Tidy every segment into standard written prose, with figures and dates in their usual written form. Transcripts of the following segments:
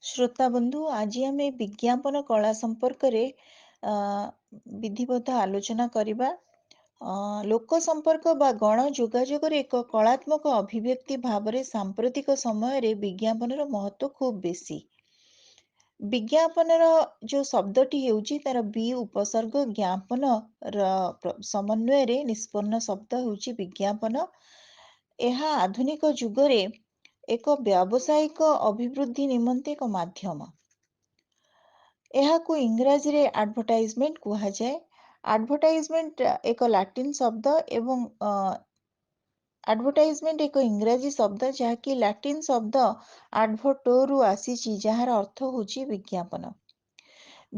श्रोता बंधु आज आमे विज्ञापन कला संपर्क रे विधिवत आलोचना करिबा। लोक संपर्क बा गण जोगाजोग रे एक कलात्मक अभिव्यक्ति भाव रे सांप्रतिक समय रे विज्ञापन रो महत्व खूब बेसी। विज्ञापन रो जो शब्दटी हेउची तार बी उपसर्ग ज्ञापन र समन्वय रे निष्पन्न शब्द हेउची विज्ञापन। ଏହା ଆଧୁନିକ ଯୁଗରେ ଏକ व्यावसायिक ଅଭିବୃଦ୍ଧି ନିମନ୍ତେ ଏକ ମାଧ୍ୟମ। ଏହାକୁ ଇଂରାଜୀରେ ଆଡଭର୍ଟାଇଜମେଣ୍ଟ କୁହାଯାଏ। ଆଡଭର୍ଟାଇଜମେଣ୍ଟ ଏକ ଲାଟିନ ଶବ୍ଦ ଏବଂ ଆଡଭର୍ଟାଇଜମେଣ୍ଟ ଏକ ଇଂରାଜୀ ଶବ୍ଦ ଯାହାକି ଲାଟିନ ଶବ୍ଦ ଆଡଭର୍ଟୋରୁ ଆସିଛି, ଯାହାର ଅର୍ଥ ହେଉଛି ବିଜ୍ଞାପନ।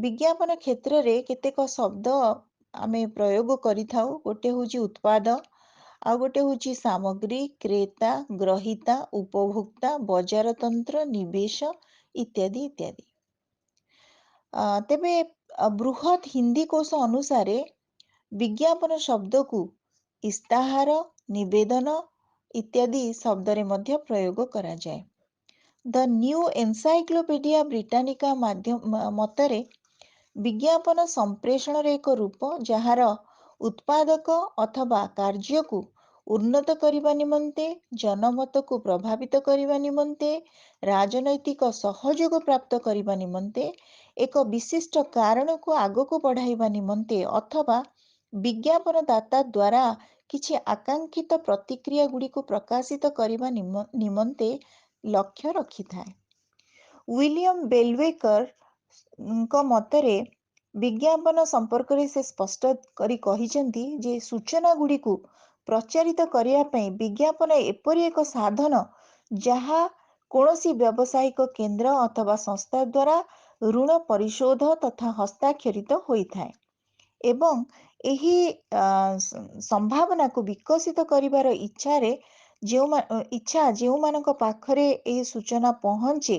ବିଜ୍ଞାପନ କ୍ଷେତ୍ରରେ କେତେକ ଶବ୍ଦ ଆମେ ପ୍ରୟୋଗ କରିଥାଉ। ଗୋଟେ ହେଉଛି ଉତ୍ପାଦ, ଆଉ ଗୋଟେ ହେଉଛି ସାମଗ୍ରୀ, କ୍ରେତା, ଗ୍ରହିତା, ଉପଭୋକ୍ତା, ବଜାରତନ୍ତ୍ର, ନିବେଶ ଇତ୍ୟାଦି ଇତ୍ୟାଦି। ତେବେ ବୃହତ୍ ହିନ୍ଦୀ କୋଷ ଅନୁସାରେ ବିଜ୍ଞାପନ ଶବ୍ଦକୁ ଇସ୍ତାହାର, ନିବେଦନ ଇତ୍ୟାଦି ଶବ୍ଦରେ ମଧ୍ୟ ପ୍ରୟୋଗ କରାଯାଏ। ଦ ନ୍ୟୁ ଏନସାଇକ୍ଲୋପିଡିଆ ବ୍ରିଟାନିକା ମତରେ ବିଜ୍ଞାପନ ସମ୍ପ୍ରେଷଣର ଏକ ରୂପ ଯାହାର ଉତ୍ପାଦକ ଅଥବା କାର୍ଯ୍ୟକୁ ଉନ୍ନତ କରିବା ନିମନ୍ତେ, ଜନମତକୁ ପ୍ରଭାବିତ କରିବା ନିମନ୍ତେ, ରାଜନୈତିକ ସହଯୋଗ ପ୍ରାପ୍ତ କରିବା ନିମନ୍ତେ, ଏକ ବିଶିଷ୍ଟ କାରଣକୁ ଆଗକୁ ବଢ଼ାଇବା ନିମନ୍ତେ ଅଥବା ବିଜ୍ଞାପନ ଦାତା ଦ୍ୱାରା କିଛି ଆକାଂକ୍ଷିତ ପ୍ରତିକ୍ରିୟା ଗୁଡ଼ିକୁ ପ୍ରକାଶିତ କରିବା ନିମନ୍ତେ ଲକ୍ଷ୍ୟ ରଖିଥାଏ। ୱିଲିୟମ ବେଲୱେକରଙ୍କ ମତରେ ବିଜ୍ଞାପନ ସମ୍ପର୍କରେ ସେ ସ୍ପଷ୍ଟ କରି କହିଛନ୍ତି ଯେ ସୂଚନା ଗୁଡ଼ିକୁ ପ୍ରଚାରିତ କରିବା ପାଇଁ ବିଜ୍ଞାପନ ଏପରି ଏକ ସାଧନ ଯାହା କୌଣସି ବ୍ୟବସାୟିକ କେନ୍ଦ୍ର ଅଥବା ସଂସ୍ଥା ଦ୍ୱାରା ଋଣ ପରିଶୋଧ ତଥା ହସ୍ତାକ୍ଷରିତ ହୋଇଥାଏ ଏବଂ ଏହି ସମ୍ଭାବନାକୁ ବିକଶିତ କରିବାର ଇଚ୍ଛା ଯେଉଁମାନଙ୍କ ପାଖରେ ଏହି ସୂଚନା ପହଞ୍ଚେ,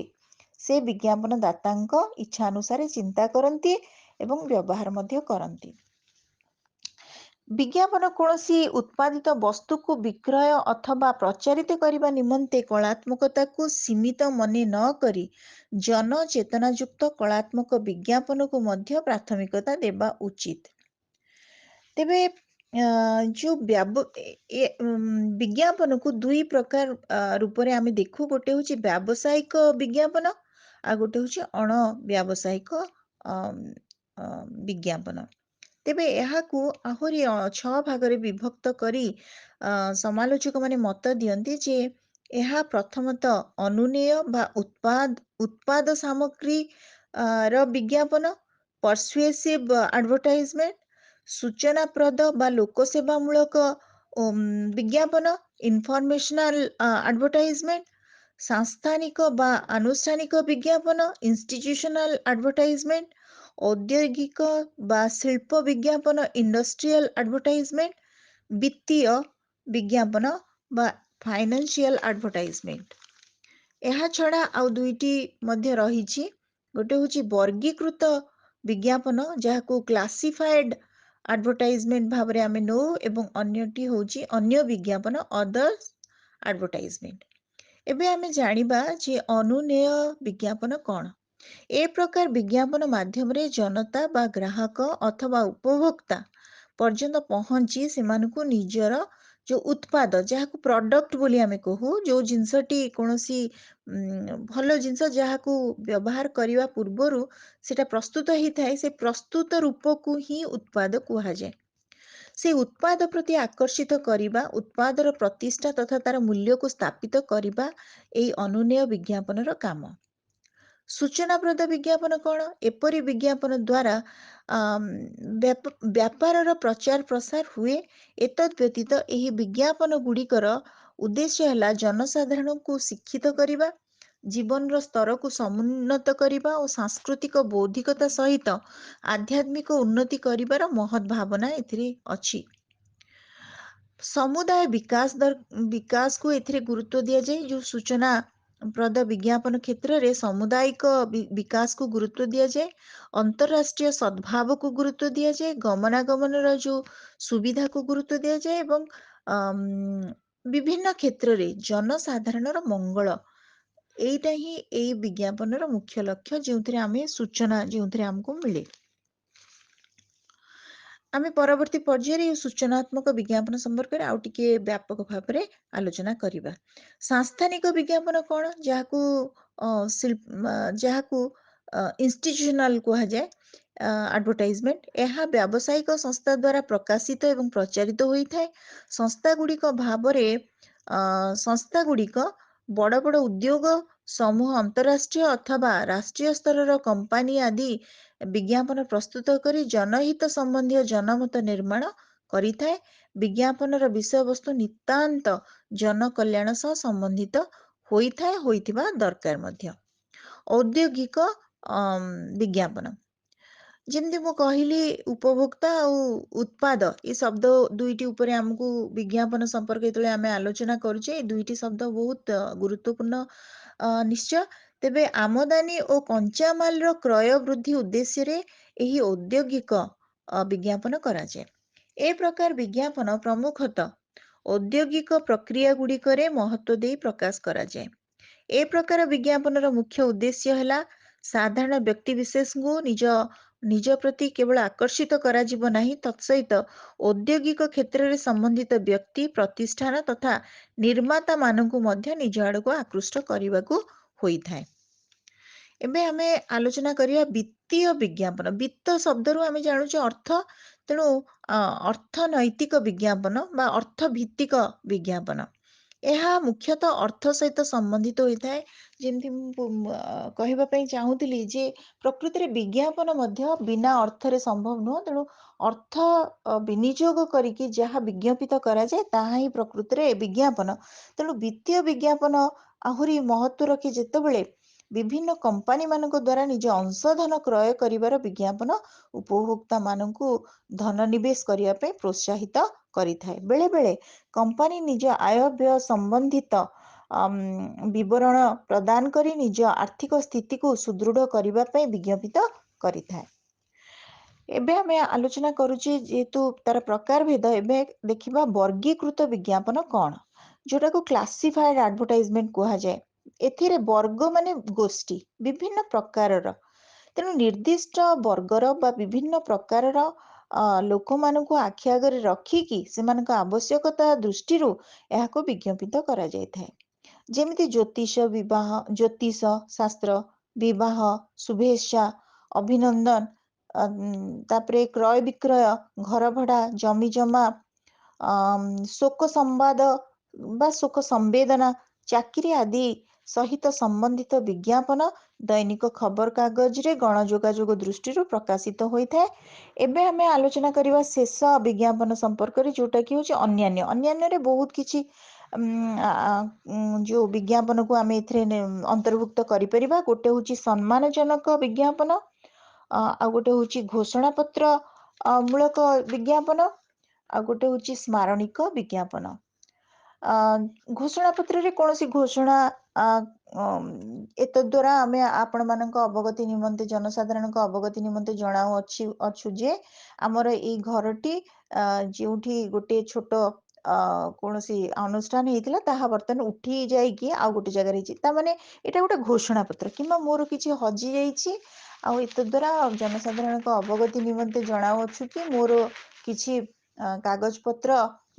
ସେ ବିଜ୍ଞାପନ ଦାତାଙ୍କ ଇଚ୍ଛା ଅନୁସାରେ ଚିନ୍ତା କରନ୍ତି ଏବଂ ବ୍ୟବହାର ମଧ୍ୟ କରନ୍ତି। ବିଜ୍ଞାପନ କୌଣସି ଉତ୍ପାଦିତ ବସ୍ତୁକୁ ବିକ୍ରୟ ଅଥବା ପ୍ରଚାରିତ କରିବା ନିମନ୍ତେ କଳାତ୍ମକତାକୁ ସୀମିତ ମନେ ନ କରି ଜନଚେତନାଯୁକ୍ତ କଳାତ୍ମକ ବିଜ୍ଞାପନକୁ ମଧ୍ୟ ପ୍ରାଥମିକତା ଦେବା ଉଚିତ। ତେବେ ଯୋଉ ବିଜ୍ଞାପନକୁ ଦୁଇ ପ୍ରକାର ରୂପରେ ଆମେ ଦେଖୁ। ଗୋଟେ ହେଉଛି ବ୍ୟାବସାୟିକ ବିଜ୍ଞାପନ, ଆଉ ଗୋଟେ ହେଉଛି ଅଣବ୍ୟାବସାୟିକ ବିଜ୍ଞାପନ। ତେବେ ଏହାକୁ ଆହୁରି 6 ଭାଗରେ ବିଭକ୍ତ କରି ସମାଲୋଚକମାନେ ମତ ଦିଅନ୍ତି ଯେ ଏହା ପ୍ରଥମତଃ ଅନୁନେୟ ବା ଉତ୍ପାଦ ସାମଗ୍ରୀ ର ବିଜ୍ଞାପନ, ପରସୁଏସିଭ ଆଡଭର୍ଟାଇଜମେଣ୍ଟ, ସୂଚନାପ୍ରଦ ବା ଲୋକସେବାମୂଳକ ବିଜ୍ଞାପନ, ଇନଫର୍ମେସନାଲ ଆଡଭର୍ଟାଇଜମେଣ୍ଟ, ସାଂସ୍ଥାନିକ ବା ଆନୁଷ୍ଠାନିକ ବିଜ୍ଞାପନ, ଇନଷ୍ଟିଟ୍ୟୁସନାଲ ଆଡଭର୍ଟାଇଜମେଣ୍ଟ, ଔଦ୍ୟୋଗିକ ବା ଶିଳ୍ପ ବିଜ୍ଞାପନ, ଇଣ୍ଡଷ୍ଟ୍ରିଆଲ ଆଡଭର୍ଟାଇଜମେଣ୍ଟ, ବିତ୍ତୀୟ ବିଜ୍ଞାପନ ବା ଫାଇନାନ୍ସିଆଲ ଆଡଭର୍ଟାଇଜମେଣ୍ଟ। ଏହା ଛଡ଼ା ଆଉ ଦୁଇଟି ମଧ୍ୟ ରହିଛି। ଗୋଟେ ହେଉଛି ବର୍ଗୀକୃତ ବିଜ୍ଞାପନ, ଯାହାକୁ କ୍ଲାସିଫାଏଡ ଆଡଭର୍ଟାଇଜମେଣ୍ଟ ଭାବରେ ଆମେ ନେଉ, ଏବଂ ଅନ୍ୟଟି ହେଉଛି ଅନ୍ୟ ବିଜ୍ଞାପନ, ଅଦର୍ସ ଆଡଭର୍ଟାଇଜମେଣ୍ଟ। ଏବେ ଆମେ ଜାଣିବା ଯେ ଅନୁନେୟ ବିଜ୍ଞାପନ କ'ଣ। ଏ ପ୍ରକାର ବିଜ୍ଞାପନ ମାଧ୍ୟମରେ ଜନତା ବା ଗ୍ରାହକ ଅଥବା ଉପଭୋକ୍ତା ପର୍ଯ୍ୟନ୍ତ ପହଞ୍ଚି ସେମାନଙ୍କୁ ନିଜର ଯୋଉ ଉତ୍ପାଦ, ଯାହାକୁ ପ୍ରଡକ୍ଟ ବୋଲି ଆମେ କହୁ, ଯୋଉ ଜିନିଷଟି କୌଣସି ଭଲ ଜିନିଷ ଯାହାକୁ ବ୍ୟବହାର କରିବା ପୂର୍ବରୁ ସେଟା ପ୍ରସ୍ତୁତ ହେଇଥାଏ, ସେ ପ୍ରସ୍ତୁତ ରୂପକୁ ହିଁ ଉତ୍ପାଦ କୁହାଯାଏ। ସେ ଉତ୍ପାଦ ପ୍ରତି ଆକର୍ଷିତ କରିବା, ଉତ୍ପାଦର ପ୍ରତିଷ୍ଠା ତଥା ତାର ମୂଲ୍ୟକୁ ସ୍ଥାପିତ କରିବା ଏହି ଅନୁନେୟ ବିଜ୍ଞାପନର କାମ। ସୂଚନାପ୍ରଦ ବିଜ୍ଞାପନ କ'ଣ? ଏପରି ବିଜ୍ଞାପନ ଦ୍ୱାରା ବ୍ୟାପାରର ପ୍ରଚାର ପ୍ରସାର ହୁଏ। ଏତଦ୍ ବ୍ୟତୀତ ଏହି ବିଜ୍ଞାପନ ଗୁଡ଼ିକର ଉଦ୍ଦେଶ୍ୟ ହେଲା ଜନସାଧାରଣଙ୍କୁ ଶିକ୍ଷିତ କରିବା, ଜୀବନର ସ୍ତରକୁ ସମୁନ୍ନତ କରିବା ଓ ସାଂସ୍କୃତିକ ବୌଦ୍ଧିକତା ସହିତ ଆଧ୍ୟାତ୍ମିକ ଉନ୍ନତି କରିବାର ମହତ୍ ଭାବନା ଏଥିରେ ଅଛି। ସମୁଦାୟ ବିକାଶକୁ ଏଥିରେ ଗୁରୁତ୍ୱ ଦିଆଯାଏ। ଯୋଉ ସୂଚନା ପ୍ରଦ ବିଜ୍ଞାପନ କ୍ଷେତ୍ରରେ ସାମୁଦାୟିକ ବିକାଶକୁ ଗୁରୁତ୍ୱ ଦିଆଯାଏ, ଅନ୍ତରାଷ୍ଟ୍ରୀୟ ସଦ୍ଭାବକୁ ଗୁରୁତ୍ୱ ଦିଆଯାଏ, ଗମନାଗମନର ଯୋଉ ସୁବିଧାକୁ ଗୁରୁତ୍ୱ ଦିଆଯାଏ ଏବଂ ବିଭିନ୍ନ କ୍ଷେତ୍ରରେ ଜନସାଧାରଣର ମଙ୍ଗଳ ଏଇଟା ହିଁ ଏଇ ବିଜ୍ଞାପନର ମୁଖ୍ୟ ଲକ୍ଷ୍ୟ, ଯେଉଁଥିରେ ଆମେ ସୂଚନା ଯେଉଁଥିରେ ଆମକୁ ମିଳେ। ଆମେ ପରବର୍ତ୍ତୀ ପର୍ଯ୍ୟାୟରେ ଏହି ସୂଚନାତ୍ମକ ବିଜ୍ଞାପନ ସମ୍ପର୍କରେ ଆଉ ଟିକେ ବ୍ୟାପକ ଭାବରେ ଆଲୋଚନା କରିବା। ସାଂସ୍ଥାନିକ ବିଜ୍ଞାପନ କଣ? ଯାହାକୁ ଯାହାକୁ ଇନଷ୍ଟିଚ୍ୟୁସନାଲ କୁହାଯାଏ ଆଡଭର୍ଟାଇଜମେଣ୍ଟ। ଏହା ବ୍ୟାବସାୟିକ ସଂସ୍ଥା ଦ୍ୱାରା ପ୍ରକାଶିତ ଏବଂ ପ୍ରଚାରିତ ହୋଇଥାଏ। ସଂସ୍ଥାଗୁଡ଼ିକ ବଡ଼ ବଡ଼ ଉଦ୍ୟୋଗ ସମୂହ, ଅନ୍ତରାଷ୍ଟ୍ରୀୟ ଅଥବା ରାଷ୍ଟ୍ରୀୟ ସ୍ତରର କମ୍ପାନୀ ଆଦି ବିଜ୍ଞାପନ ପ୍ରସ୍ତୁତ କରି ଜନହିତ ସମ୍ବନ୍ଧୀୟ ଜନମତ ନିର୍ମାଣ କରିଥାଏ। ବିଜ୍ଞାପନର ବିଷୟବସ୍ତୁ ନିତାନ୍ତ ଜନକଲ୍ୟାଣ ସହ ସମ୍ବନ୍ଧିତ ହୋଇଥିବା ଦରକାର ମଧ୍ୟ। ଔଦ୍ୟୋଗିକ ବିଜ୍ଞାପନ, ଯେମିତି ମୁଁ କହିଲି, ଉପଭୋକ୍ତା ଆଉ ଉତ୍ପାଦ ଏ ଶବ୍ଦ ଦୁଇଟି ଉପରେ ଆମକୁ ବିଜ୍ଞାପନ ସମ୍ପର୍କ ଯେତେବେଳେ ଆମେ ଆଲୋଚନା କରୁଛେ, ଏ ଦୁଇଟି ଶବ୍ଦ ବହୁତ ଗୁରୁତ୍ୱପୂର୍ଣ୍ଣ ନିଶ୍ଚୟ। ତେବେ ଆମଦାନୀ ଓ କଞ୍ଚାମାଲର କ୍ରୟ ବୃଦ୍ଧି ଉଦ୍ଦେଶ୍ୟରେ ଏହି ଔଦ୍ୟୋଗିକ ବିଜ୍ଞାପନ କରାଯାଏ। ଏ ପ୍ରକାର ବିଜ୍ଞାପନ ପ୍ରମୁଖତଃ ଔଦ୍ୟୋଗିକ ପ୍ରକ୍ରିୟା ଗୁଡ଼ିକରେ ମହତ୍ତ୍ୱ ଦେଇ ପ୍ରକାଶ କରାଯାଏ। ଏ ପ୍ରକାର ବିଜ୍ଞାପନର ମୁଖ୍ୟ ଉଦ୍ଦେଶ୍ୟ ହେଲା ସାଧାରଣ ବ୍ୟକ୍ତିବିଶେଷଙ୍କୁ ନିଜ ପ୍ରତି କେବଳ ଆକର୍ଷିତ କରାଯିବ ନାହିଁ, ତତ୍ସହିତ ଔଦ୍ୟୋଗିକ କ୍ଷେତ୍ରରେ ସମ୍ବନ୍ଧିତ ବ୍ୟକ୍ତି, ପ୍ରତିଷ୍ଠାନ ତଥା ନିର୍ମାତାମାନଙ୍କୁ ମଧ୍ୟ ନିଜ ଆଡ଼କୁ ଆକୃଷ୍ଟ କରିବାକୁ ହୋଇଥାଏ। ଏବେ ଆମେ ଆଲୋଚନା କରିବା ବିତ୍ତୀୟ ବିଜ୍ଞାପନ। ବିତ୍ତ ଶବ୍ଦରୁ ଆମେ ଜାଣୁଛେ ଅର୍ଥ, ତେଣୁ ଅର୍ଥନୈତିକ ବିଜ୍ଞାପନ ବା ଅର୍ଥଭିତ୍ତିକ ବିଜ୍ଞାପନ। ଏହା ମୁଖ୍ୟତଃ ଅର୍ଥ ସହିତ ସମ୍ବନ୍ଧିତ ହୋଇଥାଏ। ଯେମିତି ମୁଁ କହିବା ପାଇଁ ଚାହୁଁଥିଲି ଯେ ପ୍ରକୃତିରେ ବିଜ୍ଞାପନ ମଧ୍ୟ ବିନା ଅର୍ଥରେ ସମ୍ଭବ ନୁହଁ। ତେଣୁ ଅର୍ଥ ବିନିଯୋଗ କରିକି ଯାହା ବିଜ୍ଞପିତ କରାଯାଏ ତାହା ହିଁ ପ୍ରକୃତିରେ ବିଜ୍ଞାପନ। ତେଣୁ ବିତ୍ତୀୟ ବିଜ୍ଞାପନ ଆହୁରି ମହତ୍ତ୍ୱ ରଖେ ଯେତେବେଳେ ବିଭିନ୍ନ କମ୍ପାନୀମାନଙ୍କ ଦ୍ୱାରା ନିଜ ଅଂଶଧନ କ୍ରୟ କରିବାର ବିଜ୍ଞାପନ ଉପଭୋକ୍ତାମାନଙ୍କୁ ଧନ ନିବେଶ କରିବା ପାଇଁ ପ୍ରୋତ୍ସାହିତ କରିଥାଏ। ବେଳେ ବେଳେ କମ୍ପାନୀ ନିଜ ଆୟ ବ୍ୟୟ ସମ୍ବନ୍ଧିତ ବିବରଣ ପ୍ରଦାନ କରି ନିଜ ଆର୍ଥିକ ସ୍ଥିତିକୁ ସୁଦୃଢ଼ କରିବା ପାଇଁ ବିଜ୍ଞପିତ କରିଥାଏ। ଏବେ ଆମେ ଆଲୋଚନା କରୁଛେ ଯେହେତୁ ତାର ପ୍ରକାର ଭେଦ, ଏବେ ଦେଖିବା ବର୍ଗୀକୃତ ବିଜ୍ଞାପନ କଣ, ଯୋଉଟାକୁ କ୍ଲାସିଫାଏଡ ଆଡଭର୍ଟାଇଜମେଣ୍ଟ କୁହାଯାଏ। ଏଥିରେ ବର୍ଗ ମାନେ ଗୋଷ୍ଠୀ ବିଭିନ୍ନ ପ୍ରକାରର, ତେଣୁ ନିର୍ଦ୍ଦିଷ୍ଟ ବର୍ଗର ବା ବିଭିନ୍ନ ପ୍ରକାରର ଲୋକମାନଙ୍କୁ ଆଖି ଆଗରେ ରଖିକି ସେମାନଙ୍କ ଆବଶ୍ୟକତା ଦୃଷ୍ଟିରୁ ଏହାକୁ ବିଜ୍ଞପିତ କରାଯାଇଥାଏ। ଯେମିତି ଜ୍ୟୋତିଷ ଶାସ୍ତ୍ର, ବିବାହ, ଶୁଭେଚ୍ଛା, ଅଭିନନ୍ଦନ, ତାପରେ କ୍ରୟ ବିକ୍ରୟ, ଘର ଭଡ଼ା, ଜମି ଜମା, ଶୋକ ସମ୍ବାଦ ବା ଶୋକ ସମ୍ବେଦନା, ଚାକିରି ଆଦି ସହିତ ସମ୍ବନ୍ଧିତ ବିଜ୍ଞାପନ ଦୈନିକ ଖବର କାଗଜରେ ଗଣ ଯୋଗାଯୋଗ ଦୃଷ୍ଟିରୁ ପ୍ରକାଶିତ ହୋଇଥାଏ। ଏବେ ଆମେ ଆଲୋଚନା କରିବା ଶେଷ ବିଜ୍ଞାପନ ସମ୍ପର୍କରେ, ଯୋଉଟା କି ହଉଛି ଅନ୍ୟାନ୍ୟ। ଅନ୍ୟାନ୍ୟରେ ବହୁତ କିଛି ଯୋଉ ବିଜ୍ଞାପନକୁ ଆମେ ଏଥିରେ ଅନ୍ତର୍ଭୁକ୍ତ କରିପାରିବା। ଗୋଟେ ହଉଛି ସମ୍ମାନଜନକ ବିଜ୍ଞାପନ, ଆଉ ଗୋଟେ ହଉଛି ଘୋଷଣା ପତ୍ର ମୂଳକ ବିଜ୍ଞାପନ, ଆଉ ଗୋଟେ ହଉଛି ସ୍ମାରଣିକ ବିଜ୍ଞାପନ। ଘୋଷଣା ପତ୍ରରେ କୌଣସି ଘୋଷଣା ଏତଦ୍ୱାରା ଆମେ ଆପଣମାନଙ୍କ ଅବଗତି ନିମନ୍ତେ, ଜନସାଧାରଣଙ୍କ ଅବଗତି ନିମନ୍ତେ ଅଛୁ ଯେ ଆମର ଏଇ ଘରଟି ଯେଉଁଠି ଗୋଟେ ଛୋଟ କୌଣସି ଅନୁଷ୍ଠାନ ହେଇଥିଲା ତାହା ବର୍ତ୍ତମାନ ଉଠି ଯାଇକି ଆଉ ଗୋଟେ ଜାଗାରେ ହେଇଛି। ତାମାନେ ଏଇଟା ଗୋଟେ ଘୋଷଣା ପତ୍ର, କିମ୍ବା ମୋର କିଛି ହଜି ଯାଇଛି ଆଉ ଏତଦ୍ୱାରା ଜନସାଧାରଣଙ୍କ ଅବଗତି ନିମନ୍ତେ ଜଣାଉଅଛୁ କି ମୋର କିଛି କାଗଜ ପତ୍ର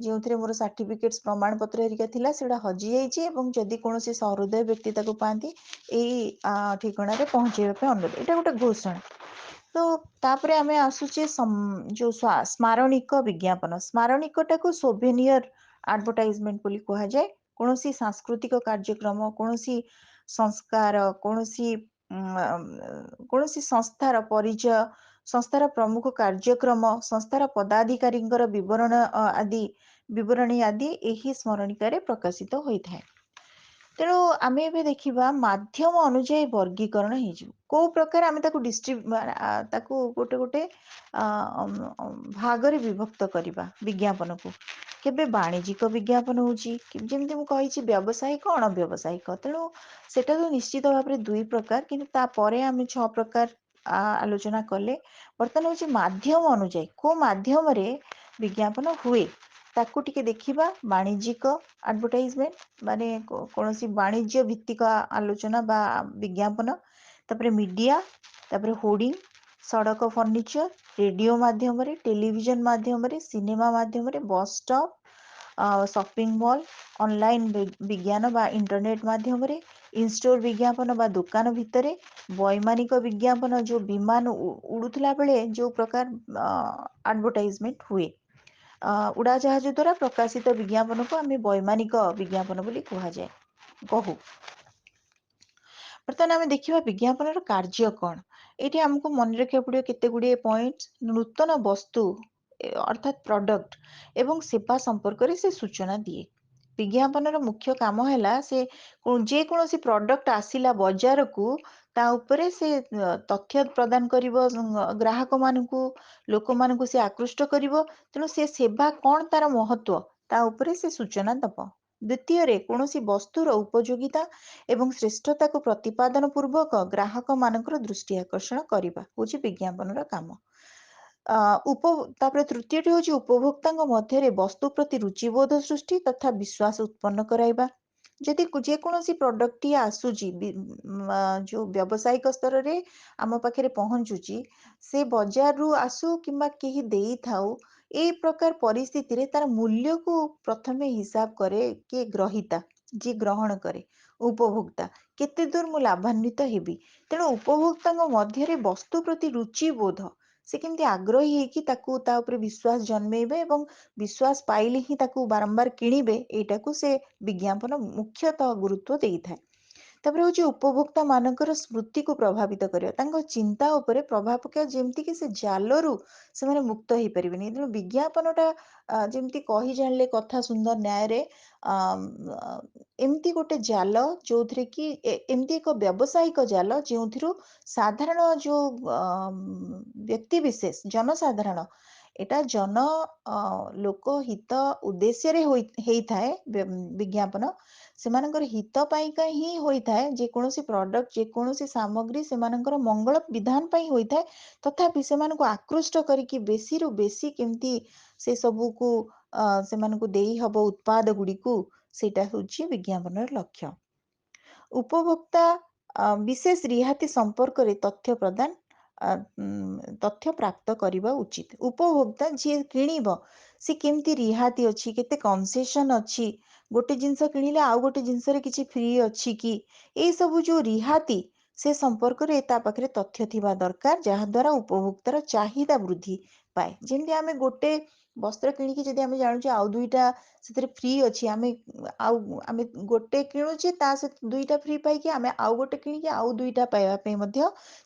ଯେଉଁଥିରେ ମୋର ସାର୍ଟିଫିକେଟ୍ସ ପ୍ରମାଣପତ୍ର ହେରିକା ଥିଲା ସେଗୁଡ଼ା ହଜିଯାଇଛି, ଏବଂ ଯଦି କୌଣସି ସହୃଦୟ ବ୍ୟକ୍ତି ତାକୁ ପାଆନ୍ତି ଏଇ ଠିକଣାରେ ପହଞ୍ଚାଇବା ପାଇଁ ଅନୁରୋଧ। ଏଇଟା ଗୋଟେ ଘୋଷଣା। ତ ତାପରେ ଆମେ ଆସୁଛେ ଯୋଉ ସ୍ମାରଣିକ ବିଜ୍ଞାପନ। ସ୍ମାରଣିକଟାକୁ ସୋଭେନିୟର ଆଡଭର୍ଟାଇଜମେଣ୍ଟ ବୋଲି କୁହାଯାଏ। କୌଣସି ସାଂସ୍କୃତିକ କାର୍ଯ୍ୟକ୍ରମ, କୌଣସି ସଂସ୍କାର, କୌଣସି ସଂସ୍ଥାର ପରିଚୟ, ସଂସ୍ଥାର ପ୍ରମୁଖ କାର୍ଯ୍ୟକ୍ରମ, ସଂସ୍ଥାର ପଦାଧିକାରୀଙ୍କର ବିବରଣୀ ଆଦି ଏହି ସ୍ମରଣିକାରେ ପ୍ରକାଶିତ ହୋଇଥାଏ। ତେଣୁ ଆମେ ଏବେ ଦେଖିବା ମାଧ୍ୟମ ଅନୁଯାୟୀ ବର୍ଗୀକରଣ ହେଇଯିବ। କୋଉ ପ୍ରକାର ଆମେ ତାକୁ ଗୋଟେ ଗୋଟେ ଭାଗରେ ବିଭକ୍ତ କରିବା ବିଜ୍ଞାପନକୁ। କେବେ ବାଣିଜ୍ୟିକ ବିଜ୍ଞାପନ ହଉଛି, ଯେମିତି ମୁଁ କହିଛି ବ୍ୟବସାୟିକ, ଅଣବ୍ୟବସାୟିକ। ତେଣୁ ସେଟା ତ ନିଶ୍ଚିତ ଭାବରେ ଦୁଇ ପ୍ରକାର, କିନ୍ତୁ ତାପରେ ଆମେ 6 ପ୍ରକାର ଆଲୋଚନା କଲେ। ବର୍ତ୍ତମାନ ହଉଛି ମାଧ୍ୟମ ଅନୁଯାୟୀ, କୋଉ ମାଧ୍ୟମରେ ବିଜ୍ଞାପନ ହୁଏ ତାକୁ ଟିକେ ଦେଖିବା। ବାଣିଜ୍ୟିକ ଆଡଭର୍ଟାଇଜମେଣ୍ଟ ମାନେ କୌଣସି ବାଣିଜ୍ୟ ଭିତ୍ତିକ ଆଲୋଚନା ବା ବିଜ୍ଞାପନ, ତାପରେ ମିଡିଆ, ତାପରେ ହୋର୍ଡିଂ, ସଡ଼କ ଫର୍ଣ୍ଣିଚର, ରେଡିଓ ମାଧ୍ୟମରେ, ଟେଲିଭିଜନ ମାଧ୍ୟମରେ, ସିନେମା ମାଧ୍ୟମରେ, bus stop, shopping mall, online ବିଜ୍ଞାନ ବା ଇଣ୍ଟରନେଟ ମାଧ୍ୟମରେ, ଇନଷ୍ଟୋର ବିଜ୍ଞାପନ ବା ଦୋକାନ ଭିତରେ, ବୈମାନିକ ବିଜ୍ଞାପନ ଯୋଉ ବିମାନ ଉଡୁଥିଲା ବେଳେ ଯୋଉ ପ୍ରକାର ଆଡଭର୍ଟାଇଜମେଣ୍ଟ ହୁଏ, ଉଡାଜାହାଜ ଦ୍ୱାରା ପ୍ରକାଶିତ ବିଜ୍ଞାପନକୁ ଆମେ ବୈମାନିକ ବିଜ୍ଞାପନ ବୋଲି କହୁ। ବର୍ତ୍ତମାନ ଆମେ ଦେଖିବା ବିଜ୍ଞାପନର କାର୍ଯ୍ୟ କଣ। ଏଇଠି ଆମକୁ ମନେ ରଖିବାକୁ ପଡିବ କେତେ ଗୁଡିଏ ପଏଣ୍ଟ। ନୂତନ ବସ୍ତୁ ଅର୍ଥାତ୍ ପ୍ରଡକ୍ଟ ଏବଂ ସେବା ସମ୍ପର୍କରେ ସେ ସୂଚନା ଦିଏ। ବିଜ୍ଞାପନର ମୁଖ୍ୟ କାମ ହେଲା ସେ ଯେକୌଣସି ପ୍ରଡକ୍ଟ ଆସିଲା ବଜାରକୁ ତା ଉପରେ ସେ ତଥ୍ୟ ପ୍ରଦାନ କରିବ ଗ୍ରାହକ ମାନଙ୍କୁ, ଲୋକମାନଙ୍କୁ ସେ ଆକୃଷ୍ଟ କରିବ। ତେଣୁ ସେ ସେବା କଣ ତାର ମହତ୍ଵ ତା ଉପରେ ସେ ସୂଚନା ଦବ। ଦ୍ଵିତୀୟରେ କୌଣସି ବସ୍ତୁର ଉପଯୋଗିତା ଏବଂ ଶ୍ରେଷ୍ଠତାକୁ ପ୍ରତିପାଦନ ପୂର୍ବକ ଗ୍ରାହକ ମାନଙ୍କର ଦୃଷ୍ଟି ଆକର୍ଷଣ କରିବା ହଉଛି ବିଜ୍ଞାପନର କାମ। ତାପରେ ତୃତୀୟଟି ହଉଛି ଉପଭୋକ୍ତାଙ୍କ ମଧ୍ୟରେ ବସ୍ତୁ ପ୍ରତି ରୁଚିବୋଧ ସୃଷ୍ଟି ତଥା ବିଶ୍ୱାସ ଉତ୍ପନ୍ନ କରାଇବା। ଯଦି ଯେକୌଣସି ପ୍ରଡକ୍ଟଟିଏ ଆସୁଛି ଯୋଉ ବ୍ୟବସାୟିକ ସ୍ତରରେ ଆମ ପାଖରେ ପହଞ୍ଚୁଛି, ସେ ବଜାରରୁ ଆସୁ କିମ୍ବା କେହି ଦେଇଥାଉ, ଏଇ ପ୍ରକାର ପରିସ୍ଥିତିରେ ତାର ମୂଲ୍ୟକୁ ପ୍ରଥମେ ହିସାବ କରେ କିଏ ଗ୍ରହିତା, ଯିଏ ଗ୍ରହଣ କରେ, ଉପଭୋକ୍ତା। କେତେ ଦୂର ମୁଁ ଲାଭାନ୍ୱିତ ହେବି। ତେଣୁ ଉପଭୋକ୍ତାଙ୍କ ମଧ୍ୟରେ ବସ୍ତୁ ପ୍ରତି ରୁଚିବୋଧ, ସେ କେମିତି ଆଗ୍ରହୀ ହେଇକି ତାକୁ ତା ଉପରେ ବିଶ୍ୱାସ ଜନ୍ମେଇବେ ଏବଂ ବିଶ୍ୱାସ ପାଇଲେ ହିଁ ତାକୁ ବାରମ୍ବାର କିଣିବେ, ଏଇଟାକୁ ସେ ବିଜ୍ଞାପନ ମୁଖ୍ୟତଃ ଗୁରୁତ୍ୱ ଦେଇଥାଏ। ତାପରେ ହଉଛି ଉପଭୋକ୍ତା ମାନଙ୍କର ସ୍ମୃତିକୁ ପ୍ରଭାବିତ କରିବା, ତାଙ୍କ ଚିନ୍ତା ଉପରେ ପ୍ରଭାବ ପକାଇବା, ଯେମିତିକି ସେ ଜାଲରୁ ସେମାନେ ମୁକ୍ତ ହେଇପାରିବେନି। ତେଣୁ ବିଜ୍ଞାପନଟା ଯେମିତି କହି ଜାଣିଲେ କଥା ସୁନ୍ଦର ନ୍ୟାୟରେ, ଏମିତି ଗୋଟେ ଜାଲ ଯୋଉଥିରେ କି ଏମିତି ଏକ ବ୍ୟବସାୟିକ ଜାଲ ଯେଉଁଥିରୁ ସାଧାରଣ ଯୋଉ ବ୍ୟକ୍ତି ବିଶେଷ, ଜନସାଧାରଣ, ଏଟା ଲୋକ ହିତ ଉଦ୍ଦେଶ୍ୟରେ ହେଇଥାଏ ବିଜ୍ଞାପନ। ସେମାନଙ୍କର ହିତ ପାଇଁକା ହିଁ ହୋଇଥାଏ। ଯେକୌଣସି ପ୍ରଡକ୍ଟ, ଯେକୌଣସି ସାମଗ୍ରୀ ସେମାନଙ୍କର ମଙ୍ଗଳ ବିଧାନ ପାଇଁ ହୋଇଥାଏ। ତଥାପି ସେମାନଙ୍କୁ ଆକୃଷ୍ଟ କରିକି ବେଶୀରୁ ବେଶୀ କେମିତି ସେ ସବୁକୁ ସେମାନଙ୍କୁ ଦେଇ ହବ ଉତ୍ପାଦ ଗୁଡିକୁ, ସେଇଟା ହଉଛି ବିଜ୍ଞାପନର ଲକ୍ଷ୍ୟ। ଉପଭୋକ୍ତା ବିଶେଷ ରିହାତି ସମ୍ପର୍କରେ ତଥ୍ୟ ପ୍ରାପ୍ତ କରିବା ଉଚିତ। ଉପଭୋକ୍ତା ଯିଏ କିଣିବ, ସେ କେମିତି ରିହାତି ଅଛି, କେତେ କନସେସନ ଅଛି, ଗୋଟେ ଜିନିଷ କିଣିଲେ ଆଉ ଗୋଟେ ଜିନିଷରେ କିଛି ଫ୍ରି ଅଛି କି, ଏଇ ସବୁ ଯୋଉ ରିହାତି, ସେ ସମ୍ପର୍କରେ ତା ପାଖରେ ତଥ୍ୟ ଥିବା ଦରକାର, ଯାହା ଦ୍ୱାରା ଉପଭୋକ୍ତାର ଚାହିଦା ବୃଦ୍ଧି ପାଏ। ଯେମିତି ଆମେ ଗୋଟେ ବସ୍ତ୍ର କିଣିକି ଯଦି ଆମେ ଜାଣୁଛେ ଆଉ ଦୁଇଟା ସେଥିରେ ଫ୍ରି ଅଛି, ଆମେ ଗୋଟେ କିଣୁଛେ ତା ସହିତ ଦୁଇଟା ଫ୍ରି ପାଇକି ଆମେ ଆଉ ଗୋଟେ କିଣିକି ଆଉ ଦୁଇଟା ପାଇବା ପାଇଁ ମଧ୍ୟ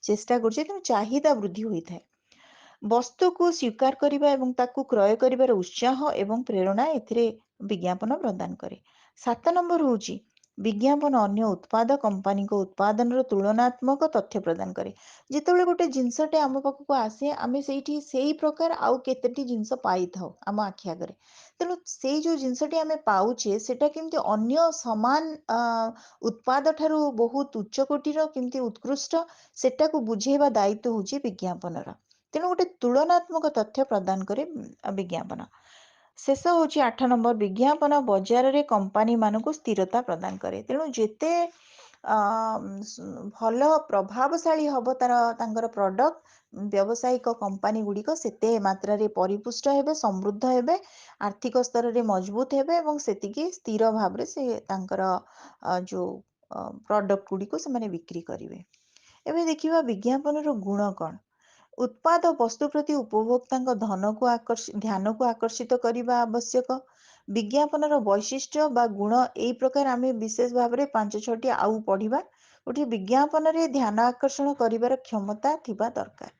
ଚେଷ୍ଟା କରୁଛେ। ତେଣୁ ଚାହିଦା ବୃଦ୍ଧି ହୋଇଥାଏ। ବସ୍ତୁକୁ ସ୍ୱୀକାର କରିବା ଏବଂ ତାକୁ କ୍ରୟ କରିବାର ଉତ୍ସାହ ଏବଂ ପ୍ରେରଣା ଏଥିରେ ବିଜ୍ଞାପନ ପ୍ରଦାନ କରେ। 7 ନମ୍ବର ହଉଛି ବିଜ୍ଞାପନ ଅନ୍ୟ ଉତ୍ପାଦ କମ୍ପାନୀଙ୍କ ଉତ୍ପାଦନର ତୁଳନାତ୍ମକ ତଥ୍ୟ ପ୍ରଦାନ କରେ। ଯେତେବେଳେ ଗୋଟେ ଜିନିଷଟେ ଆମ ପାଖକୁ ଆସେ, ଆମେ ସେଇଠି ସେଇ ପ୍ରକାର ଆଉ କେତେଟି ଜିନିଷ ପାଇଥାଉ ଆମ ଆଖି ଆଗରେ। ତେଣୁ ସେଇ ଯୋଉ ଜିନିଷଟି ଆମେ ପାଉଛେ, ସେଟା କେମିତି ଅନ୍ୟ ସମାନ ଉତ୍ପାଦ ଠାରୁ ବହୁତ ଉଚ୍ଚ କୋଟିର, କେମିତି ଉତ୍କୃଷ୍ଟ, ସେଟାକୁ ବୁଝେଇବା ଦାୟିତ୍ୱ ହଉଛି ବିଜ୍ଞାପନର। ତେଣୁ ଗୋଟେ ତୁଳନାତ୍ମକ ତଥ୍ୟ ପ୍ରଦାନ କରେ ବିଜ୍ଞାପନ। ଶେଷ ହଉଛି 8 ନମ୍ବର, ବିଜ୍ଞାପନ ବଜାରରେ କମ୍ପାନୀ ମାନଙ୍କୁ ସ୍ଥିରତା ପ୍ରଦାନ କରେ। ତେଣୁ ଯେତେ ଭଲ ପ୍ରଭାବଶାଳୀ ହବ ତାଙ୍କର ପ୍ରଡକ୍ଟ, ବ୍ୟବସାୟିକ କମ୍ପାନୀ ଗୁଡିକ ସେତେ ମାତ୍ରାରେ ପରିପୁଷ୍ଟ ହେବେ, ସମୃଦ୍ଧ ହେବେ, ଆର୍ଥିକ ସ୍ତରରେ ମଜବୁତ ହେବେ ଏବଂ ସେତିକି ସ୍ଥିର ଭାବରେ ସେ ତାଙ୍କର ଯୋଉ ପ୍ରଡକ୍ଟ ଗୁଡିକୁ ସେମାନେ ବିକ୍ରି କରିବେ। ଏବେ ଦେଖିବା ବିଜ୍ଞାପନର ଗୁଣ କଣ। ଉତ୍ପାଦ ବସ୍ତୁ ପ୍ରତି ଉପଭୋକ୍ତାଙ୍କ ଧ୍ୟାନକୁ ଆକର୍ଷିତ କରିବା ଆବଶ୍ୟକ। ବିଜ୍ଞାପନର ବୈଶିଷ୍ଟ୍ୟ ବା ଗୁଣ ଏଇ ପ୍ରକାର ଆମେ ବିଶେଷ ଭାବରେ 5-6ଟି ଆଉ ପଢିବା। ଗୋଟେ ବିଜ୍ଞାପନରେ ଧ୍ୟାନ ଆକର୍ଷଣ କରିବାର କ୍ଷମତା ଥିବା ଦରକାର।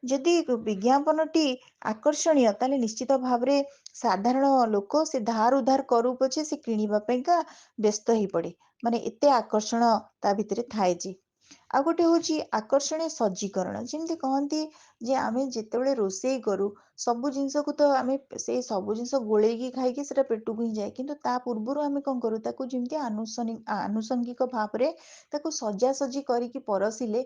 ଯଦି ବିଜ୍ଞାପନଟି ଆକର୍ଷଣୀୟ, ତାହେଲେ ନିଶ୍ଚିତ ଭାବରେ ସାଧାରଣ ଲୋକ ସେ ଧାର ଉଧାର କରୁ ପଛେ ସେ କିଣିବା ପାଇଁକା ବ୍ୟସ୍ତ ହେଇ ପଡେ। ମାନେ ଏତେ ଆକର୍ଷଣ ତା ଭିତରେ ଥାଏ ଯେ ଆଉ ଗୋଟେ ହଉଛି ଆକର୍ଷଣୀୟ ସଜ୍ଜୀକରଣ। ଯେମିତି କହନ୍ତି ଯେ ଆମେ ଯେତେବେଳେ ରୋଷେଇ କରୁ ସବୁ ଜିନିଷକୁ ତ ଆମେ ସେଇ ସବୁ ଜିନିଷ ଗୋଳେଇକି ଖାଇକି ସେଟା ପେଟକୁ ହିଁ ଯାଏ। କିନ୍ତୁ ତା ପୂର୍ବରୁ ଆମେ କଣ କରୁ ତାକୁ ଯେମିତି ଆନୁଷଙ୍ଗିକ ଭାବରେ ତାକୁ ସଜାସଜି କରିକି ପରସିଲେ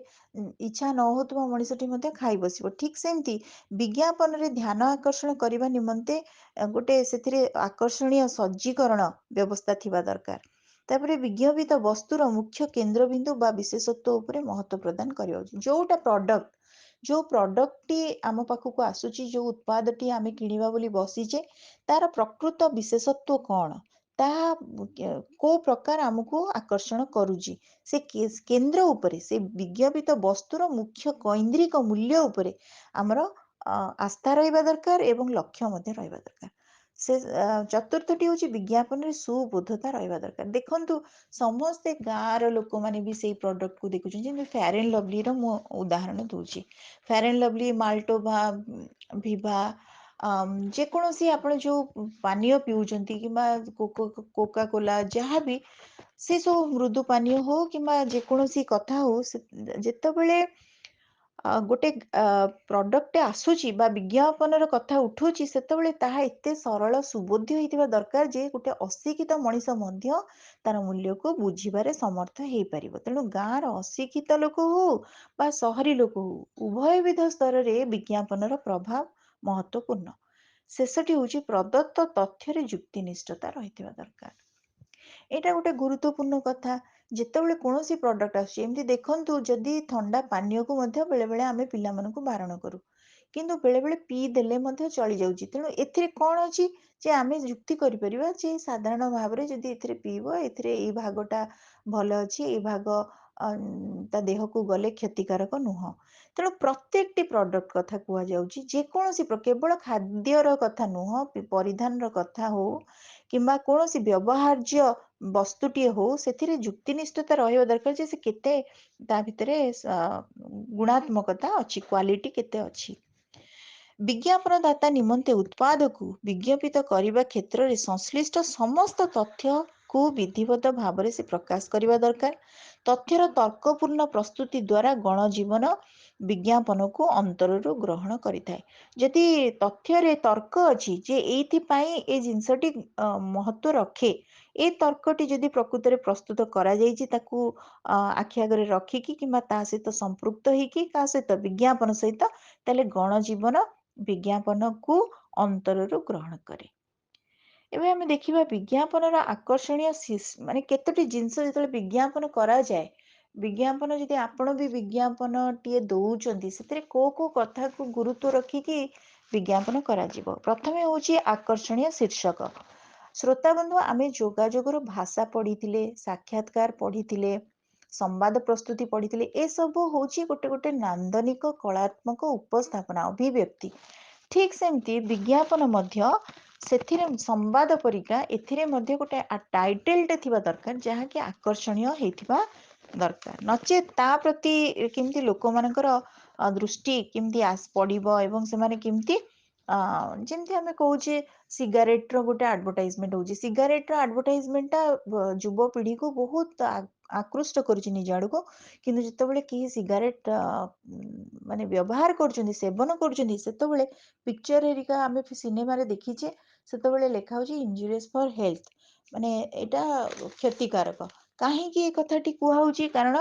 ଇଚ୍ଛା ନ ହଉଥିବା ମଣିଷଟି ମଧ୍ୟ ଖାଇ ବସିବ। ଠିକ୍ ସେମିତି ବିଜ୍ଞାପନରେ ଧ୍ୟାନ ଆକର୍ଷଣ କରିବା ନିମନ୍ତେ ଗୋଟେ ସେଥିରେ ଆକର୍ଷଣୀୟ ସଜ୍ଜୀକରଣ ବ୍ୟବସ୍ଥା ଥିବା ଦରକାର। ତାପରେ ବିଜ୍ଞାପିତ ବସ୍ତୁର ମୁଖ୍ୟ କେନ୍ଦ୍ରବିନ୍ଦୁ ବା ବିଶେଷତ୍ୱ ଉପରେ ମହତ୍ତ୍ୱ ପ୍ରଦାନ କରିବା ଉଚିତ। ଯୋଉ ପ୍ରଡକ୍ଟଟି ଆମ ପାଖକୁ ଆସୁଛି, ଯୋଉ ଉତ୍ପାଦଟି ଆମେ କିଣିବା ବୋଲି ବସିଛେ, ତାର ପ୍ରକୃତ ବିଶେଷତ୍ୱ କଣ? ତାହା କୋଉ ପ୍ରକାର ଆମକୁ ଆକର୍ଷଣ କରୁଛି? ସେ କେନ୍ଦ୍ର ଉପରେ, ସେ ବିଜ୍ଞାପିତ ବସ୍ତୁର ମୁଖ୍ୟ କୈନ୍ଦ୍ରିକ ମୂଲ୍ୟ ଉପରେ ଆମର ଆସ୍ଥା ରହିବା ଦରକାର ଏବଂ ଲକ୍ଷ୍ୟ ମଧ୍ୟ ରହିବା ଦରକାର। ସେ ଚତୁର୍ଥଟି ହଉଛି ବିଜ୍ଞାପନରେ ସୁବୋଧତା ରହିବା ଦରକାର। ଦେଖନ୍ତୁ ସମସ୍ତେ ଗାଁର ଲୋକମାନେ ବି ସେଇ ପ୍ରଡକ୍ଟକୁ ଦେଖୁଛନ୍ତି। ଯେମିତି ଫେୟାର ଆଣ୍ଡ ଲଭଲିର ମୁଁ ଉଦାହରଣ ଦଉଛି। ଫେୟାର ଆଣ୍ଡ ଲଭଲି, ମାଲ୍ଟୋଭା, ଭିଭା, ଯେକୌଣସି ଆପଣ ଯୋଉ ପାନୀୟ ପିଉଛନ୍ତି କିମ୍ବା କୋକା କୋଲା ଯାହାବି, ସେ ସବୁ ମୃଦୁ ପାନୀୟ ହଉ କିମ୍ବା ଯେକୌଣସି କଥା ହଉ, ଯେତେବେଳେ ଗୋଟେ ପ୍ରଡକ୍ଟ ଆସୁଛି ବା ବିଜ୍ଞାପନର କଥା ଉଠୁଛି, ସେତେବେଳେ ତାହା ଏତେ ସରଳ ସୁବୋଧ୍ୟ ହେଇଥିବା ଦରକାର ଯେ ଗୋଟେ ଅଶିକ୍ଷିତ ମଣିଷ ମଧ୍ୟ ତାର ମୂଲ୍ୟକୁ ବୁଝିବାରେ ସମର୍ଥ ହେଇପାରିବ। ତେଣୁ ଗାଁର ଅଶିକ୍ଷିତ ଲୋକ ହଉ ବା ସହରୀ ଲୋକ ହଉ, ଉଭୟ ବିଧ ସ୍ତରରେ ବିଜ୍ଞାପନର ପ୍ରଭାବ ମହତ୍ୱପୂର୍ଣ୍ଣ। ଶେଷଟି ହଉଛି ପ୍ରଦତ୍ତ ତଥ୍ୟରେ ଯୁକ୍ତିନିଷ୍ଠତା ରହିଥିବା ଦରକାର। ଏଇଟା ଗୋଟେ ଗୁରୁତ୍ୱପୂର୍ଣ୍ଣ କଥା। ଯେତେବେଳେ କୌଣସି ପ୍ରଡକ୍ଟ ଆସୁଛି, ଏମିତି ଦେଖନ୍ତୁ ଯଦି ଥଣ୍ଡା ପାନୀୟକୁ ମଧ୍ୟ ବେଳେ ବେଳେ ଆମେ ପିଲାମାନଙ୍କୁ ବାରଣ କରୁ, କିନ୍ତୁ ବେଳେ ବେଳେ ପିଇ ଦେଲେ ମଧ୍ୟ ଚଳି ଯାଉଛି। ତେଣୁ ଏଥିରେ କଣ ଅଛି ଯେ ଆମେ ଯୁକ୍ତି କରିପାରିବା ଯେ ସାଧାରଣ ଭାବରେ ଯଦି ଏଥିରେ ପିଇବ, ଏଥିରେ ଏଇ ଭାଗଟା ଭଲ ଅଛି, ଏଇ ଭାଗ ତା ଦେହକୁ ଗଲେ କ୍ଷତିକାରକ ନୁହଁ। ତେଣୁ ପ୍ରତ୍ୟେକଟି ପ୍ରଡକ୍ଟ କଥା କୁହାଯାଉଛି। ଯେକୌଣସି କେବଳ ଖାଦ୍ୟର କଥା ନୁହଁ, ପରିଧାନର କଥା ହଉ କିମ୍ବା କୌଣସି ବ୍ୟବହାର୍ଯ୍ୟ ବସ୍ତୁଟିଏ ହଉ, ସେଥିରେ ଯୁକ୍ତିନିଷ୍ଠତା ରହିବା ଦରକାର ଯେ ସେ କେତେ ତା ଭିତରେ ଗୁଣାତ୍ମକତା ଅଛି, କ୍ୱାଲିଟି କେତେ ଅଛି। ବିଜ୍ଞାପନଦାତା ନିମନ୍ତେ ଉତ୍ପାଦକୁ ବିଜ୍ଞାପିତ କରିବା କ୍ଷେତ୍ରରେ ସଂଶ୍ଳିଷ୍ଟ ସମସ୍ତ ତଥ୍ୟକୁ ବିଧିବଦ୍ଧ ଭାବରେ ସେ ପ୍ରକାଶ କରିବା ଦରକାର। ତଥ୍ୟର ତର୍କପୂର୍ଣ୍ଣ ପ୍ରସ୍ତୁତି ଦ୍ୱାରା ଗଣଜୀବନ ବିଜ୍ଞାପନକୁ ଅନ୍ତରରୁ ଗ୍ରହଣ କରିଥାଏ। ଯଦି ତଥ୍ୟରେ ତର୍କ ଅଛି ଯେ ଏଇଥିପାଇଁ ଏ ଜିନିଷଟି ମହତ୍ଵ ରଖେ, ଏ ତର୍କଟି ଯଦି ପ୍ରକୃତରେ ପ୍ରସ୍ତୁତ କରାଯାଇଛି, ତାକୁ ଆଖି ଆଗରେ ରଖିକି କିମ୍ବା ତା ସହିତ ସମ୍ପୃକ୍ତ ହେଇକି କାହା ସହିତ ବିଜ୍ଞାପନ ସହିତ, ତାହେଲେ ଗଣଜୀବନ ବିଜ୍ଞାପନକୁ ଅନ୍ତରରୁ ଗ୍ରହଣ କରେ। ଏବେ ଆମେ ଦେଖିବା ବିଜ୍ଞାପନର ଆକର୍ଷଣୀୟ ମାନେ କେତୋଟି ଜିନିଷ ଯେତେବେଳେ ବିଜ୍ଞାପନ କରାଯାଏ, ବିଜ୍ଞାପନ ଯଦି ଆପଣ ବି ବିଜ୍ଞାପନଟିଏ ଦଉଛନ୍ତି, ସେଥିରେ କୋଉ କଥାକୁ ଗୁରୁତ୍ୱ ରଖିକି ବିଜ୍ଞାପନ କରାଯିବ। ପ୍ରଥମେ ହଉଛି ଆକର୍ଷଣୀୟ ଶୀର୍ଷକ। ଶ୍ରୋତାବନ୍ଧୁ, ଆମେ ଯୋଗାଯୋଗର ଭାଷା ପଢିଥିଲେ, ସାକ୍ଷାତକାର ପଢିଥିଲେ, ସମ୍ବାଦ ପ୍ରସ୍ତୁତି ପଢିଥିଲେ, ଏସବୁ ହଉଛି ଗୋଟେ ଗୋଟେ ନାନ୍ଦନିକ କଳାତ୍ମକ ଉପସ୍ଥାପନା, ଅଭିବ୍ୟକ୍ତି। ଠିକ୍ ସେମିତି ବିଜ୍ଞାପନ ମଧ୍ୟ ସେଥିରେ ସମ୍ବାଦ ପରିକା ଏଥିରେ ମଧ୍ୟ ଗୋଟେ ଟାଇଟେଲଟେ ଥିବା ଦରକାର, ଯାହାକି ଆକର୍ଷଣୀୟ ହେଇଥିବା ଦରକାର। ନଚେତ୍ ତା ପ୍ରତି କେମିତି ଲୋକମାନଙ୍କର ଦୃଷ୍ଟି କେମିତି ପଡିବ ଏବଂ ସେମାନେ କେମିତି ଯେମିତି ଆମେ କହୁଛେ ସିଗାରେଟର ଗୋଟେ ଆଡଭର୍ଟାଇଜମେଣ୍ଟ ହଉଛି, ସିଗାରେଟର ଆଡଭର୍ଟାଇଜମେଣ୍ଟଟା ଯୁବପିଢିକୁ ବହୁତ ଆକୃଷ୍ଟ କରୁଛି ନିଜ ଆଡକୁ। କିନ୍ତୁ ଯେତେବେଳେ କେହି ସିଗାରେଟ ମାନେ ବ୍ୟବହାର କରୁଛନ୍ତି, ସେବନ କରୁଛନ୍ତି, ସେତେବେଳେ ପିକ୍ଚର ହେରିକା ଆମେ ସିନେମାରେ ଦେଖିଛେ, ସେତେବେଳେ ଲେଖା ହଉଛି ଇଞ୍ଜୁରିୟସ୍ ଫର ହେଲ୍ଥ, ମାନେ ଏଇଟା କ୍ଷତିକାରକ। କାହିଁକି ଏ କଥାଟି କୁହାହଉଛି? କାରଣ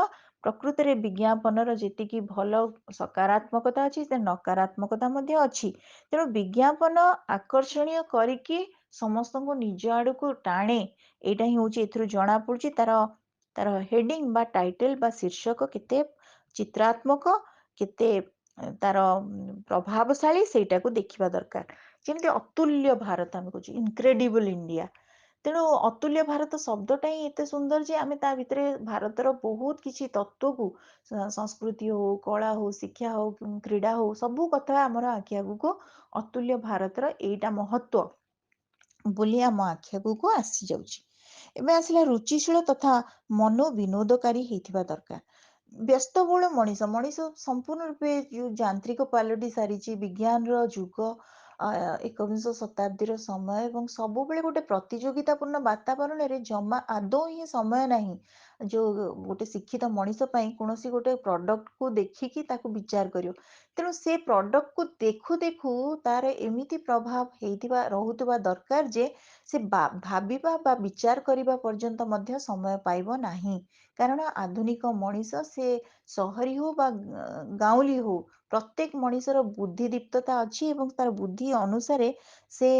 ପ୍ରକୃତରେ ବିଜ୍ଞାପନର ଯେତିକି ଭଲ ସକାରାତ୍ମକତା ଅଛି, ସେ ନକାରାତ୍ମକତା ମଧ୍ୟ ଅଛି। ତେଣୁ ବିଜ୍ଞାପନ ଆକର୍ଷଣୀୟ କରିକି ସମସ୍ତଙ୍କୁ ନିଜ ଆଡକୁ ଟାଣେ, ଏଇଟା ହିଁ ହଉଛି ଏଥିରୁ ଜଣା ପଡୁଛି। ତାର ହେଡିଙ୍ଗ ବା ଟାଇଟେଲ ବା ଶୀର୍ଷକ କେତେ ଚିତ୍ରାତ୍ମକ, କେତେ ତାର ପ୍ରଭାବଶାଳୀ, ସେଇଟାକୁ ଦେଖିବା ଦରକାର। ଯେମିତି ଅତୁଲ୍ୟ ଭାରତ ଆମେ କହୁଛୁ, ଇନକ୍ରେଡିବଲ ଇଣ୍ଡିଆ। ତେଣୁ ଅତୁଲ୍ୟ ଭାରତ ଶବ୍ଦଟା ହିଁ ଏତେ ସୁନ୍ଦର ଯେ ଆମେ ତା ଭିତରେ ଭାରତର ବହୁତ କିଛି ତତ୍ଵକୁ, ସଂସ୍କୃତି ହଉ, କଳା ହଉ, ଶିକ୍ଷା ହଉ, କ୍ରୀଡା ହଉ, ସବୁ କଥା ଆମର ଆଖି ଆଗକୁ ଅତୁଲ୍ୟ ଭାରତର ଏଇଟା ମହତ୍ଵ ବୋଲି ଆମ ଆଖି ଆଗକୁ ଆସି ଯାଉଛି। ଏବେ ଆସିଲା ରୁଚିଶୀଳ ତଥା ମନୋବିନୋଦକାରୀ ହେଇଥିବା ଦରକାର। ବ୍ୟସ୍ତବହୁଳ ମଣିଷ ସମ୍ପୂର୍ଣ୍ଣ ରୂପେ ଯୋଉ ଯାନ୍ତ୍ରିକ ପାଲଟି ସାରିଛି, ବିଜ୍ଞାନର ଯୁଗ, ଏକବିଂଶ ଶତାବ୍ଦୀର ସମୟ ଏବଂ ସବୁବେଳେ ଗୋଟେ ପ୍ରତିଯୋଗିତାପୂର୍ଣ୍ଣ ବାତାବରଣରେ ଜମା ଆଦୌ ହିଁ ସମୟ ନାହିଁ ଯୋଉ ଗୋଟେ ଶିକ୍ଷିତ ମଣିଷ ପାଇଁ କୌଣସି ଗୋଟେ ପ୍ରଡକ୍ଟକୁ ଦେଖିକି ତାକୁ ବିଚାର କରିବ। ତେଣୁ ସେ ପ୍ରଡକ୍ଟକୁ ଦେଖୁ ଦେଖୁ ତାର ଏମିତି ପ୍ରଭାବ ରହୁଥିବା ଦରକାର ଯେ ସେ ଭାବିବା ବା ବିଚାର କରିବା ପର୍ଯ୍ୟନ୍ତ ମଧ୍ୟ ସମୟ ପାଇବ ନାହିଁ। କାରଣ ଆଧୁନିକ ମଣିଷ ସେ ସହରୀ ହଉ ବା ଗାଉଁଲି ହଉ, ପ୍ରତ୍ୟେକ ମଣିଷର ବୁଦ୍ଧିଦୀପ୍ତତା ଅଛି ଏବଂ ତାର ବୁଦ୍ଧି ଅନୁସାରେ ସେ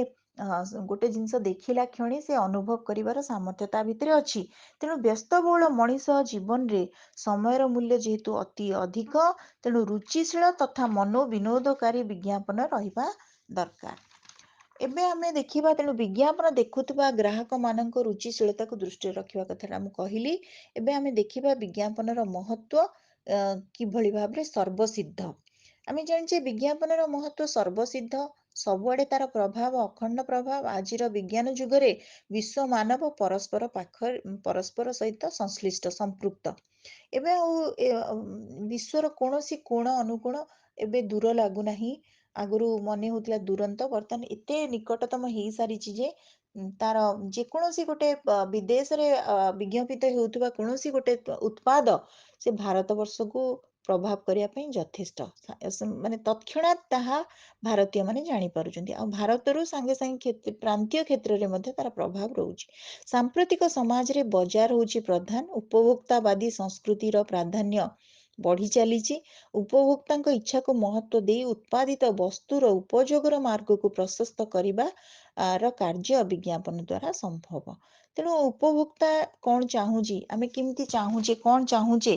ଗୋଟେ ଜିନିଷ ଦେଖିଲା କ୍ଷଣି ସେ ଅନୁଭବ କରିବାର ସାମର୍ଥ୍ୟ ତା ଭିତରେ ଅଛି। ତେଣୁ ବ୍ୟସ୍ତବହୁଳ ମଣିଷ ଜୀବନରେ ସମୟର ମୂଲ୍ୟ ଯେହେତୁ ଅତି ଅଧିକ, ତେଣୁ ରୁଚିଶୀଳ ତଥା ମନୋବିନୋଦକାରୀ ବିଜ୍ଞାପନ ରହିବା ଦରକାର। ଏବେ ଆମେ ଦେଖିବା, ତେଣୁ ବିଜ୍ଞାପନ ଦେଖୁଥିବା ଗ୍ରାହକମାନଙ୍କ ରୁଚିଶୀଳତାକୁ ଦୃଷ୍ଟିରେ ରଖିବା କଥାଟା ମୁଁ କହିଲି। ଏବେ ଆମେ ଦେଖିବା ବିଜ୍ଞାପନର ମହତ୍ତ୍ୱ କିଭଳି ଭାବରେ ସର୍ବସିଦ୍ଧ। ଆମେ ଜାଣିଛେ ବିଜ୍ଞାପନର ମହତ୍ତ୍ୱ ସର୍ବସିଦ୍ଧ, ସବୁଆଡ଼େ ତାର ପ୍ରଭାବ ଅଖଣ୍ଡ ପ୍ରଭାବ। ଆଜିର ବିଜ୍ଞାନ ଯୁଗରେ ବିଶ୍ୱ ମାନବ ପରସ୍ପର ସହିତ ସଂଶ୍ଳିଷ୍ଟ ସମ୍ପୃକ୍ତ। ଏବେ ଆଉ ବିଶ୍ୱର କୌଣସି କୋଣ ଅନୁକୋଣ ଏବେ ଦୂର ଲାଗୁନାହିଁ। ଆଗରୁ ମନେ ହଉଥିଲା ଦୁରନ୍ତ, ବର୍ତ୍ତମାନ ଏତେ ନିକଟତମ ହେଇସାରିଛି ଯେ ତାର ଯେକୌଣସି ଗୋଟେ ବିଦେଶରେ ବିଜ୍ଞପିତ ହେଉଥିବା କୌଣସି ଗୋଟେ ଉତ୍ପାଦ ସେ ଭାରତ ବର୍ଷକୁ ପ୍ରଭାବ କରିବା ପାଇଁ ଯଥେଷ୍ଟ। ମାନେ ତৎକ୍ଷଣାତ୍ ତାହା ଭାରତୀୟ ମାନେ ଜାଣିପାରୁଛନ୍ତି, ଆଉ ଭାରତରୁ ସାଙ୍ଗେ ସାଙ୍ଗେ ପ୍ରାନ୍ତୀୟ କ୍ଷେତ୍ରରେ ମଧ୍ୟ ତାର ପ୍ରଭାବ ରହୁଛି। ସାମ୍ପ୍ରତିକ ସମାଜରେ ବଜାର ହେଉଛି ପ୍ରଧାନ, ଉପଭୋକ୍ତାବାଦୀ ସଂସ୍କୃତିର ପ୍ରାଧାନ୍ୟ ବଢି ଚାଲିଛି। ଉପଭୋକ୍ତାଙ୍କ ଇଚ୍ଛାକୁ ମହତ୍ତ୍ୱ ଦେଇ ଉତ୍ପାଦିତ ବସ୍ତୁର ଉପଯୋଗର ମାର୍ଗକୁ ପ୍ରଶସ୍ତ କରିବା ର କାର୍ଯ୍ୟ ବିଜ୍ଞାପନ ଦ୍ୱାରା ସମ୍ଭବ। ତେଣୁ ଉପଭୋକ୍ତା କଣ ଚାହୁଁଛି, ଆମେ କେମିତି ଚାହୁଁଛେ, କଣ ଚାହୁଁଛେ,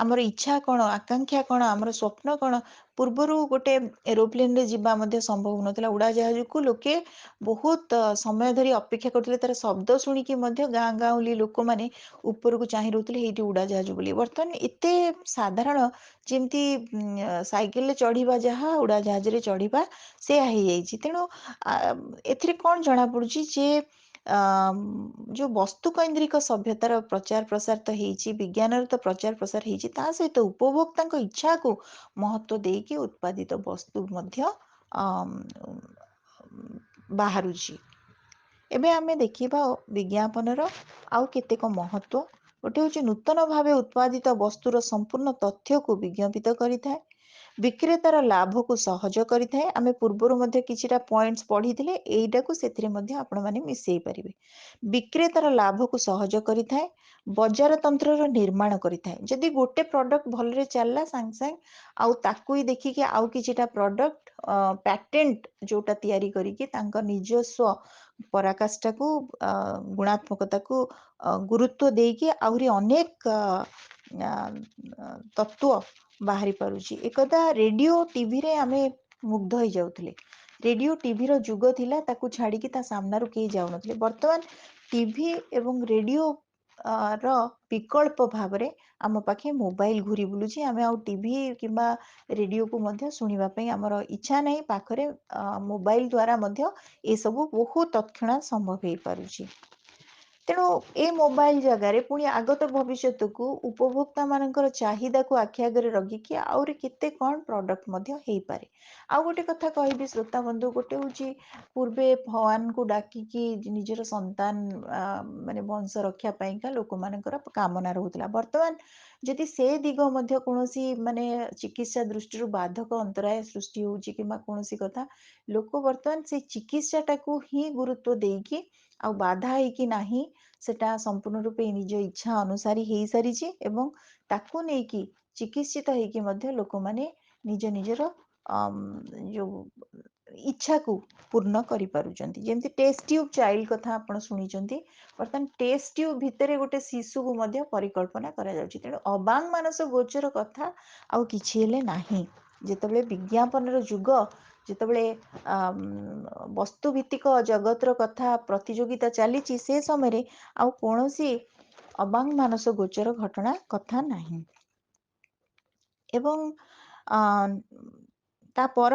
ଆମର ଇଚ୍ଛା କଣ, ଆକାଂକ୍ଷା କଣ, ଆମର ସ୍ୱପ୍ନ କଣ। ପୂର୍ବରୁ ଗୋଟେ ଏରୋପ୍ଲେନରେ ଯିବା ମଧ୍ୟ ସମ୍ଭବ ନଥିଲା। ଉଡାଜାହାଜକୁ ଲୋକେ ବହୁତ ସମୟ ଧରି ଅପେକ୍ଷା କରୁଥିଲେ, ତାର ଶବ୍ଦ ଶୁଣିକି ମଧ୍ୟ ଗାଁ ଗାଉଁଲି ଲୋକମାନେ ଉପରକୁ ଚାହିଁ ରହୁଥିଲେ ଏଇଠି ଉଡାଜାହାଜ ବୋଲି। ବର୍ତ୍ତମାନ ଏତେ ସାଧାରଣ, ଯେମିତି ସାଇକେଲରେ ଚଢିବା ଯାହା ଉଡାଜାହାଜରେ ଚଢିବା ସେୟା ହେଇଯାଇଛି। ତେଣୁ ଏଥିରେ କଣ ଜଣାପଡୁଛି ଯେ ଯୋଉ ବସ୍ତୁକୈନ୍ଦ୍ରିକ ସଭ୍ୟତାର ପ୍ରଚାର ପ୍ରସାର ତ ହେଇଛି, ବିଜ୍ଞାନର ତ ପ୍ରଚାର ପ୍ରସାର ହେଇଛି, ତା ସହିତ ଉପଭୋକ୍ତାଙ୍କ ଇଚ୍ଛାକୁ ମହତ୍ତ୍ୱ ଦେଇକି ଉତ୍ପାଦିତ ବସ୍ତୁ ମଧ୍ୟ ବାହାରୁଛି। ଏବେ ଆମେ ଦେଖିବା ବିଜ୍ଞାପନର ଆଉ କେତେକ ମହତ୍ତ୍ୱ। ଗୋଟେ ହେଉଛି ନୂତନ ଭାବେ ଉତ୍ପାଦିତ ବସ୍ତୁର ସମ୍ପୂର୍ଣ୍ଣ ତଥ୍ୟକୁ ବିଜ୍ଞପିତ କରିଥାଏ। ବିକ୍ରେତାର ଲାଭକୁ ସହଜ କରିଥାଏ। ଆମେ ପୂର୍ବରୁ ମଧ୍ୟ କିଛିଟା ପଏଣ୍ଟସ୍ ପଢିଥିଲେ, ଏଇଟାକୁ ସେଥିରେ ମଧ୍ୟ ଆପଣମାନେ ମିଶେଇ ପାରିବେ। ବିକ୍ରେତାର ଲାଭକୁ ସହଜ କରିଥାଏ। ବଜାର ତନ୍ତ୍ରର ନିର୍ମାଣ କରିଥାଏ। ଯଦି ଗୋଟେ ପ୍ରଡକ୍ଟ ଭଲରେ ଚାଲିଲା, ସାଙ୍ଗେ ସାଙ୍ଗେ ଆଉ ତାକୁ ହିଁ ଦେଖିକି ଆଉ କିଛିଟା ପ୍ରଡକ୍ଟ ପ୍ୟାଟେଣ୍ଟ ଯୋଉଟା ତିଆରି କରିକି ତାଙ୍କ ନିଜସ୍ୱ ପରାକାଷ୍ଠାକୁ ଗୁଣାତ୍ମକତାକୁ ଗୁରୁତ୍ୱ ଦେଇକି ଆହୁରି ଅନେକ ତତ୍ତ୍ୱ ବାହାରି ପାରୁଛି। ଏକଦା ରେଡିଓ ଟିଭିରେ ଆମେ ମୁଗ୍ଧ ହେଇଯାଉଥିଲେ। ରେଡିଓ ଟିଭିର ଯୁଗ ଥିଲା, ତାକୁ ଛାଡିକି ତା ସାମ୍ନାରୁ କେହି ଯାଉନଥିଲେ। ବର୍ତ୍ତମାନ ଟିଭି ଏବଂ ରେଡିଓ ର ବିକଳ୍ପ ଭାବରେ ଆମ ପାଖେ ମୋବାଇଲ ଘୁରି ବୁଲୁଛି। ଆମେ ଆଉ ଟିଭି କିମ୍ବା ରେଡିଓକୁ ମଧ୍ୟ ଶୁଣିବା ପାଇଁ ଆମର ଇଚ୍ଛା ନାହିଁ। ପାଖରେ ମୋବାଇଲ ଦ୍ଵାରା ମଧ୍ୟ ଏସବୁ ବହୁତ ତତ୍କ୍ଷଣାତ୍ ସମ୍ଭବ ହେଇପାରୁଛି। ତେଣୁ ଏ ମୋବାଇଲ ଜାଗାରେ ପୁଣି ଆଗତ ଭବିଷ୍ୟତକୁ ଉପଭୋକ୍ତା ମାନଙ୍କର ଚାହିଦାକୁ ଆଖି ଆଗରେ ରଖିକି ଆହୁରି କେତେ କଣ ପ୍ରଡକ୍ଟ ମଧ୍ୟ ହେଇପାରେ। ଆଉ ଗୋଟେ କଥା କହିବି ଶ୍ରୋତା ବନ୍ଧୁ, ଗୋଟେ ହଉଛି ପୂର୍ବେ ଭଗବାନଙ୍କୁ ଡାକିକି ନିଜର ସନ୍ତାନ ମାନେ ବଂଶ ରକ୍ଷା ପାଇଁକା ଲୋକମାନଙ୍କର କାମନା ରହୁଥିଲା। ବର୍ତ୍ତମାନ ଯଦି ସେ ଦିଗ ମଧ୍ୟ କୌଣସି ମାନେ ଚିକିତ୍ସା ଦୃଷ୍ଟିରୁ ବାଧକ ଅନ୍ତରାୟ ସୃଷ୍ଟି ହଉଛି କିମ୍ବା କୌଣସି କଥା, ଲୋକ ବର୍ତ୍ତମାନ ସେ ଚିକିତ୍ସାଟାକୁ ହିଁ ଗୁରୁତ୍ୱ ଦେଇକି ଆଉ ବାଧା ହେଇକି ନାହିଁ, ସେଟା ସମ୍ପୂର୍ଣ୍ଣ ରୂପେ ନିଜ ଇଚ୍ଛା ଅନୁସାରେ ହେଇସାରିଛି ଏବଂ ତାକୁ ନେଇକି ଚିକିତ୍ସିତ ହେଇକି ମଧ୍ୟ ଲୋକମାନେ ନିଜ ନିଜର ଯୋଉ ଇଚ୍ଛାକୁ ପୂର୍ଣ୍ଣ କରିପାରୁଛନ୍ତି। ଯେମିତି ଟେଷ୍ଟ ଟ୍ୟୁବ୍ ଚାଇଲ୍ଡ କଥା ଆପଣ ଶୁଣିଛନ୍ତି। ବର୍ତ୍ତମାନ ଟେଷ୍ଟ ଟ୍ୟୁବ୍ ଭିତରେ ଗୋଟେ ଶିଶୁକୁ ମଧ୍ୟ ପରିକଳ୍ପନା କରାଯାଉଛି। ତେଣୁ ଅବାଙ୍ଗ ମାନସ ଗୋଚର କଥା ଆଉ କିଛି ହେଲେ ନାହିଁ। ଯେତେବେଳେ ବିଜ୍ଞାପନର ଯୁଗ, ଯେତେବେଳେ ବସ୍ତୁ ଭିତ୍ତିକ ଜଗତର କଥା ପ୍ରତିଯୋଗିତା ଚାଲିଛି, ସେ ସମୟରେ ଆଉ କୌଣସି ଅବାଙ୍ଗ ମାନସ ଗୋଚର ଘଟଣା କଥା ନାହିଁ। ଏବଂ ତାପର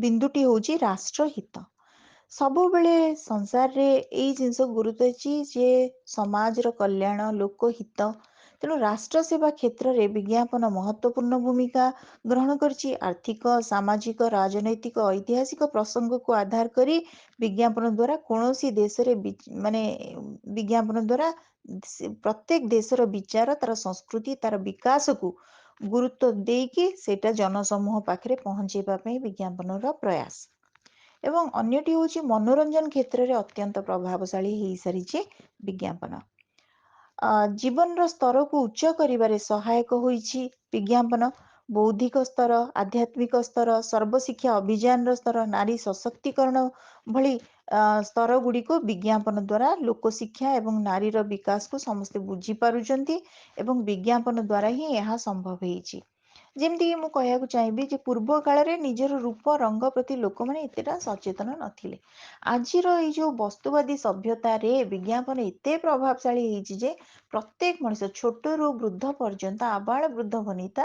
ବିନ୍ଦୁଟି ହଉଛି ରାଷ୍ଟ୍ରହିତ। ସବୁବେଳେ ସଂସାରରେ ଏଇ ଜିନିଷ ଗୁରୁତ୍ୱ ଅଛି ଯେ ସମାଜର କଲ୍ୟାଣ, ଲୋକହିତ, ତେଣୁ ରାଷ୍ଟ୍ର ସେବା କ୍ଷେତ୍ରରେ ବିଜ୍ଞାପନ ମହତ୍ତ୍ୱପୂର୍ଣ୍ଣ ଭୂମିକା ଗ୍ରହଣ କରିଛି। ଆର୍ଥିକ, ସାମାଜିକ, ରାଜନୈତିକ, ଐତିହାସିକ ପ୍ରସଙ୍ଗକୁ ଆଧାର କରି ବିଜ୍ଞାପନ ଦ୍ୱାରା କୌଣସି ଦେଶରେ ମାନେ ବିଜ୍ଞାପନ ଦ୍ୱାରା ପ୍ରତ୍ୟେକ ଦେଶର ବିଚାର, ତାର ସଂସ୍କୃତି, ତାର ବିକାଶକୁ ଗୁରୁତ୍ୱ ଦେଇକି ସେଇଟା ଜନସମୂହ ପାଖରେ ପହଞ୍ଚେଇବା ପାଇଁ ବିଜ୍ଞାପନର ପ୍ରୟାସ। ଏବଂ ଅନ୍ୟଟି ହେଉଛି ମନୋରଞ୍ଜନ କ୍ଷେତ୍ରରେ ଅତ୍ୟନ୍ତ ପ୍ରଭାବଶାଳୀ ହେଇସାରିଛି ବିଜ୍ଞାପନ। ଜୀବନର ସ୍ତରକୁ ଉଚ୍ଚ କରିବାରେ ସହାୟକ ହୋଇଛି ବିଜ୍ଞାପନ। ବୌଦ୍ଧିକ ସ୍ତର, ଆଧ୍ୟାତ୍ମିକ ସ୍ତର, ସର୍ବଶିକ୍ଷା ଅଭିଯାନର ସ୍ତର, ନାରୀ ସଶକ୍ତିକରଣ ଭଳି ସ୍ତର ଗୁଡ଼ିକୁ ବିଜ୍ଞାପନ ଦ୍ୱାରା ଲୋକଶିକ୍ଷା ଏବଂ ନାରୀର ବିକାଶକୁ ସମସ୍ତେ ବୁଝିପାରୁଛନ୍ତି ଏବଂ ବିଜ୍ଞାପନ ଦ୍ୱାରା ହିଁ ଏହା ସମ୍ଭବ ହେଇଛି। ଯେମିତିକି ମୁଁ କହିବାକୁ ଚାହିଁବି ଯେ ପୂର୍ବ କାଳରେ ନିଜର ରୂପ ରଙ୍ଗ ପ୍ରତି ଲୋକମାନେ ଏତେଟା ସଚେତନ ନଥିଲେ। ଆଜିର ଏଇ ଯୋଉ ବସ୍ତୁବାଦୀ ସଭ୍ୟତାରେ ବିଜ୍ଞାପନ ଏତେ ପ୍ରଭାବଶାଳୀ ହେଇଛି ଯେ ପ୍ରତ୍ୟେକ ମଣିଷ ଛୋଟରୁ ବୃଦ୍ଧ ପର୍ଯ୍ୟନ୍ତ, ଆବାଳ ବୃଦ୍ଧ ବନିତା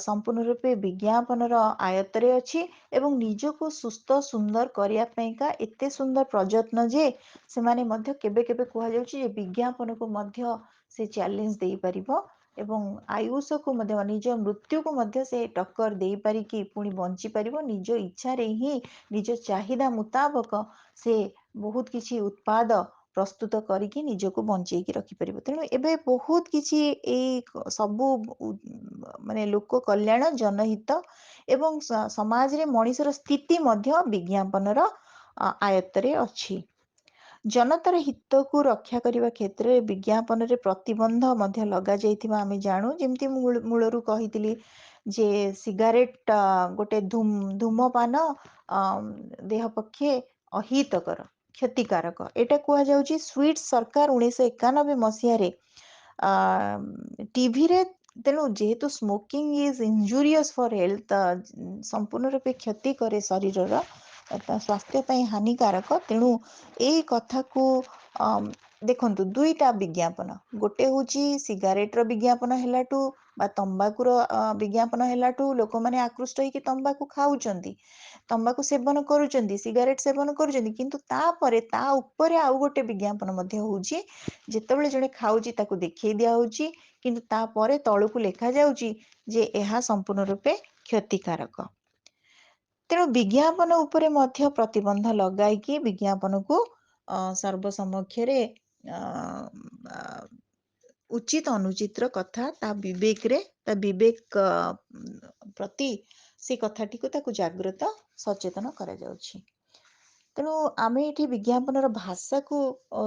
ସମ୍ପୂର୍ଣ୍ଣ ରୂପେ ବିଜ୍ଞାପନର ଆୟତ୍ତରେ ଅଛି ଏବଂ ନିଜକୁ ସୁସ୍ଥ ସୁନ୍ଦର କରିବା ପାଇଁକା ଏତେ ସୁନ୍ଦର ପ୍ରଯତ୍ନ ଯେ ସେମାନେ ମଧ୍ୟ କେବେ କେବେ କୁହାଯାଉଛି ଯେ ବିଜ୍ଞାପନକୁ ମଧ୍ୟ ସେ ଚ୍ୟାଲେଞ୍ଜ ଦେଇପାରିବ ଏବଂ ଆୟୁଷକୁ ମଧ୍ୟ, ନିଜ ମୃତ୍ୟୁକୁ ମଧ୍ୟ ସେ ଟକ୍କର ଦେଇପାରିକି ପୁଣି ବଞ୍ଚିପାରିବ। ନିଜ ଇଚ୍ଛାରେ ହିଁ, ନିଜ ଚାହିଦା ମୁତାବକ ସେ ବହୁତ କିଛି ଉତ୍ପାଦ ପ୍ରସ୍ତୁତ କରିକି ନିଜକୁ ବଞ୍ଚେଇକି ରଖିପାରିବ। ତେଣୁ ଏବେ ବହୁତ କିଛି ଏଇ ସବୁ ମାନେ ଲୋକ କଲ୍ୟାଣ, ଜନହିତ ଏବଂ ସମାଜରେ ମଣିଷର ସ୍ଥିତି ମଧ୍ୟ ବିଜ୍ଞାପନର ଆୟତ୍ତରେ ଅଛି। ଜନତାର ହିତକୁ ରକ୍ଷା କରିବା କ୍ଷେତ୍ରରେ ବିଜ୍ଞାପନରେ ପ୍ରତିବନ୍ଧ ମଧ୍ୟ ଲଗାଯାଇଥିବା ଆମେ ଜାଣୁ। ଯେମିତି ମୁଁ ମୂଳରୁ କହିଥିଲି ଯେ ସିଗାରେଟ ଗୋଟେ ଧୂମପାନ ଦେହ ପକ୍ଷେ ଅହିତକର, କ୍ଷତିକାରକ। ଏଇଟା କୁହାଯାଉଛି ସୁଇଡିଶ ସରକାର 1991 ମସିହାରେ ଟିଭିରେ, ତେଣୁ ଯେହେତୁ smoking is injurious for health, ସମ୍ପୂର୍ଣ୍ଣ ରୂପେ କ୍ଷତି କରେ ଶରୀରର, ସ୍ୱାସ୍ଥ୍ୟ ପାଇଁ ହାନିକାରକ। ତେଣୁ ଏଇ କଥାକୁ ଦେଖନ୍ତୁ, ଦୁଇଟା ବିଜ୍ଞାପନ, ଗୋଟେ ହେଉଛି ସିଗାରେଟର ବିଜ୍ଞାପନ ହେଲାଠୁ ବା ତମ୍ବାକୁର ବିଜ୍ଞାପନ ହେଲାଠୁ ଲୋକମାନେ ଆକୃଷ୍ଟ ହେଇକି ତମ୍ବାକୁ ଖାଉଛନ୍ତି, ତମ୍ବାକୁ ସେବନ କରୁଛନ୍ତି, ସିଗାରେଟ ସେବନ କରୁଛନ୍ତି। କିନ୍ତୁ ତାପରେ ତା ଉପରେ ଆଉ ଗୋଟେ ବିଜ୍ଞାପନ ମଧ୍ୟ ହଉଛି। ଯେତେବେଳେ ଜଣେ ଖାଉଛି ତାକୁ ଦେଖେଇ ଦିଆହଉଛି, କିନ୍ତୁ ତାପରେ ତଳକୁ ଲେଖାଯାଉଛି ଯେ ଏହା ସମ୍ପୂର୍ଣ୍ଣ ରୂପେ କ୍ଷତିକାରକ। ତେଣୁ ବିଜ୍ଞାପନ ଉପରେ ମଧ୍ୟ ପ୍ରତିବନ୍ଧ ଲଗାଇକି ବିଜ୍ଞାପନକୁ ସର୍ବ ସମକ୍ଷରେ ଉଚିତ ଅନୁଚିତର କଥା ତା ବିବେକ ପ୍ରତି ସେ କଥାଟିକୁ ତାକୁ ଜାଗ୍ରତ ସଚେତନ କରାଯାଉଛି। ତେଣୁ ଆମେ ଏଠି ବିଜ୍ଞାପନର ଭାଷାକୁ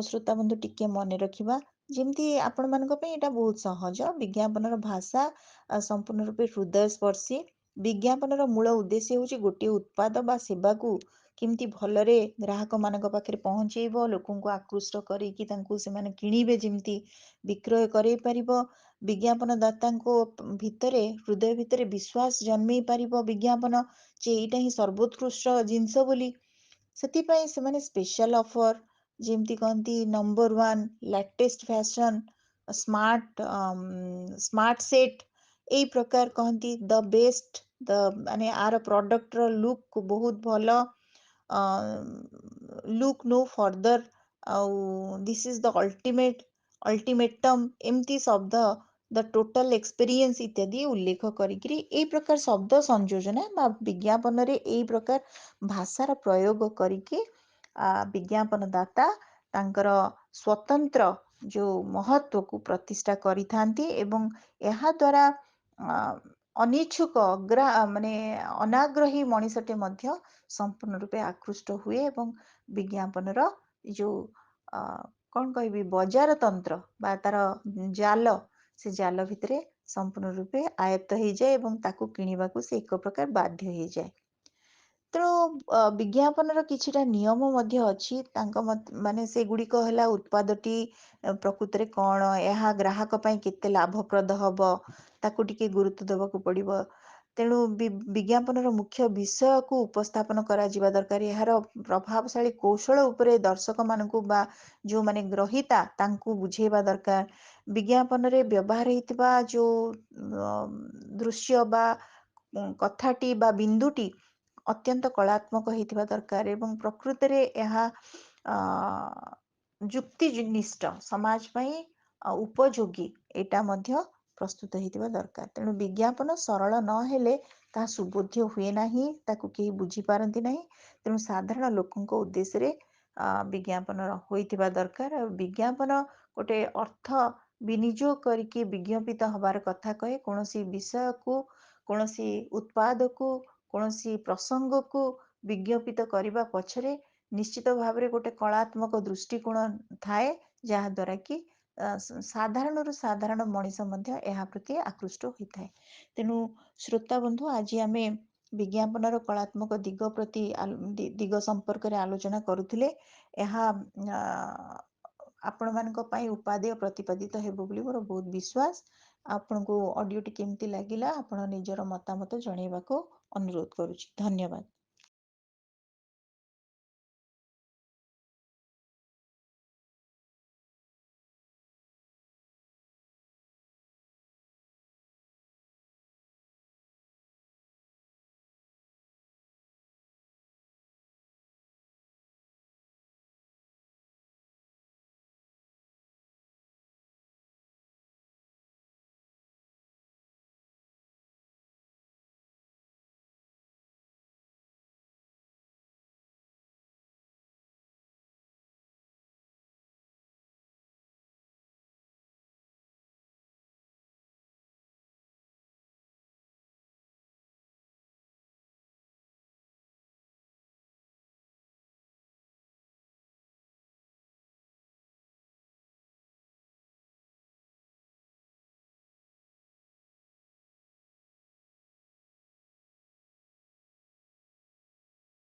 ଶ୍ରୋତାବନ୍ଧୁ ଟିକେ ମନେ ରଖିବା। ଯେମିତି ଆପଣମାନଙ୍କ ପାଇଁ ଏଇଟା ବହୁତ ସହଜ। ବିଜ୍ଞାପନର ଭାଷା ସମ୍ପୂର୍ଣ୍ଣ ରୂପେ ହୃଦୟସ୍ପର୍ଶୀ। ବିଜ୍ଞାପନର ମୂଳ ଉଦ୍ଦେଶ୍ୟ ହେଉଛି ଗୋଟିଏ ଉତ୍ପାଦ ବା ସେବାକୁ କେମିତି ଭଲରେ ଗ୍ରାହକମାନଙ୍କ ପାଖରେ ପହଞ୍ଚେଇବ, ଲୋକଙ୍କୁ ଆକୃଷ୍ଟ କରିକି ତାଙ୍କୁ ସେମାନେ କିଣିବେ, ଯେମିତି ବିକ୍ରୟ କରେଇ ପାରିବ। ବିଜ୍ଞାପନ ଦାତାଙ୍କ ଭିତରେ, ହୃଦୟ ଭିତରେ ବିଶ୍ୱାସ ଜନ୍ମେଇ ପାରିବ ବିଜ୍ଞାପନ ଯେ ଏଇଟା ହିଁ ସର୍ବୋତ୍କୃଷ୍ଟ ଜିନିଷ ବୋଲି। ସେଥିପାଇଁ ସେମାନେ ସ୍ପେଶାଲ ଅଫର, ଯେମିତି କହନ୍ତି number 1, latest fashion, smart set, ଏଇ ପ୍ରକାର କହନ୍ତି ଦ ବେଷ୍ଟ, ମାନେ ଆର ପ୍ରଡକ୍ଟର ଲୁକ୍ ବହୁତ ଭଲ, ଲୁକ୍ ନୋ ଫର୍ଦର, ଆଉ ଦିସ୍ ଇଜ ଦ ଅଲ୍ଟିମେଟମ୍, ଏମିତି ଶବ୍ଦ, ଦ ଟୋଟାଲ ଏକ୍ସପିରିଏନ୍ସ ଇତ୍ୟାଦି ଉଲ୍ଲେଖ କରିକିରି ଏଇ ପ୍ରକାର ଶବ୍ଦ ସଂଯୋଜନା ବା ବିଜ୍ଞାପନରେ ଏଇ ପ୍ରକାର ଭାଷାର ପ୍ରୟୋଗ କରିକି ବିଜ୍ଞାପନ ଦାତା ତାଙ୍କର ସ୍ୱତନ୍ତ୍ର ଯୋଉ ମହତ୍ଵକୁ ପ୍ରତିଷ୍ଠା କରିଥାନ୍ତି ଏବଂ ଏହା ଦ୍ୱାରା ଅନିଚ୍ଛୁକ ମାନେ ଅନାଗ୍ରହୀ ମଣିଷଟେ ମଧ୍ୟ ସମ୍ପୂର୍ଣ୍ଣ ରୂପେ ଆକୃଷ୍ଟ ହୁଏ ଏବଂ ବିଜ୍ଞାପନର ଯୋଉ କଣ କହିବି, ବଜାର ତନ୍ତ୍ର ବା ତାର ଜାଲ, ସେ ଜାଲ ଭିତରେ ସମ୍ପୂର୍ଣ୍ଣ ରୂପେ ଆୟତ୍ତ ହେଇଯାଏ ଏବଂ ତାକୁ କିଣିବାକୁ ସେ ଏକ ପ୍ରକାର ବାଧ୍ୟ ହେଇଯାଏ। ତେଣୁ ବିଜ୍ଞାପନର କିଛିଟା ନିୟମ ମଧ୍ୟ ଅଛି। ତାଙ୍କ ମାନେ ସେଗୁଡ଼ିକ ହେଲା, ଉତ୍ପାଦଟି ପ୍ରକୃତରେ କଣ, ଏହା ଗ୍ରାହକ ପାଇଁ କେତେ ଲାଭପ୍ରଦ ହବ, ତାକୁ ଟିକେ ଗୁରୁତ୍ୱ ଦେବାକୁ ପଡ଼ିବ। ତେଣୁ ବିଜ୍ଞାପନର ମୁଖ୍ୟ ବିଷୟକୁ ଉପସ୍ଥାପନ କରାଯିବା ଦରକାର। ଏହାର ପ୍ରଭାବଶାଳୀ କୌଶଳ ଉପରେ ଦର୍ଶକମାନଙ୍କୁ ବା ଯୋଉମାନେ ଗ୍ରହୀତା ତାଙ୍କୁ ବୁଝେଇବା ଦରକାର। ବିଜ୍ଞାପନରେ ବ୍ୟବହାର ହେଇଥିବା ଯୋଉ ଦୃଶ୍ୟ ବା କଥାଟି ବା ବିନ୍ଦୁଟି ଅତ୍ୟନ୍ତ କଳାତ୍ମକ ହେଇଥିବା ଦରକାର ଏବଂ ପ୍ରକୃତରେ ଏହା ଯୁକ୍ତିନିଷ୍ଠ, ସମାଜ ପାଇଁ ଉପଯୋଗୀ ଏଇଟା ମଧ୍ୟ ପ୍ରସ୍ତୁତ ହେଇଥିବା ଦରକାର। ତେଣୁ ବିଜ୍ଞାପନ ସରଳ ନହେଲେ ତାହା ସୁବୋଧ୍ୟ ହୁଏ ନାହିଁ, ତାକୁ କେହି ବୁଝିପାରନ୍ତି ନାହିଁ। ତେଣୁ ସାଧାରଣ ଲୋକଙ୍କ ଉଦ୍ଦେଶ୍ୟରେ ବିଜ୍ଞାପନ ହୋଇଥିବା ଦରକାର। ଆଉ ବିଜ୍ଞାପନ ଗୋଟେ ଅର୍ଥ ବିନିଯୋଗ କରିକି ବିଜ୍ଞପିତ ହବାର କଥା କହେ। କୌଣସି ବିଷୟକୁ, କୌଣସି ଉତ୍ପାଦକୁ, କୌଣସି ପ୍ରସଙ୍ଗକୁ ବିଜ୍ଞପିତ କରିବା ପଛରେ ନିଶ୍ଚିତ ଭାବରେ ଗୋଟେ କଳାତ୍ମକ ଦୃଷ୍ଟିକୋଣ ଥାଏ, ଯାହାଦ୍ୱାରା କି ସାଧାରଣରୁ ସାଧାରଣ ମଣିଷ ମଧ୍ୟ ଏହା ପ୍ରତି ଆକୃଷ୍ଟ ହୋଇଥାଏ। ତେଣୁ ଶ୍ରୋତା ବନ୍ଧୁ, ଆଜି ଆମେ ବିଜ୍ଞାପନର କଳାତ୍ମକ ଦିଗ ସମ୍ପର୍କରେ ଆଲୋଚନା କରୁଥିଲେ। ଏହା ଆପଣମାନଙ୍କ ପାଇଁ ଉପାଦେୟ ପ୍ରତିପାଦିତ ହେବ ବୋଲି ମୋର ବହୁତ ବିଶ୍ୱାସ। ଆପଣଙ୍କୁ ଅଡ଼ିଓଟି କେମିତି ଲାଗିଲା, ଆପଣ ନିଜର ମତାମତ ଜଣାଇବାକୁ ଅନୁରୋଧ କରୁଛି। ଧନ୍ୟବାଦ।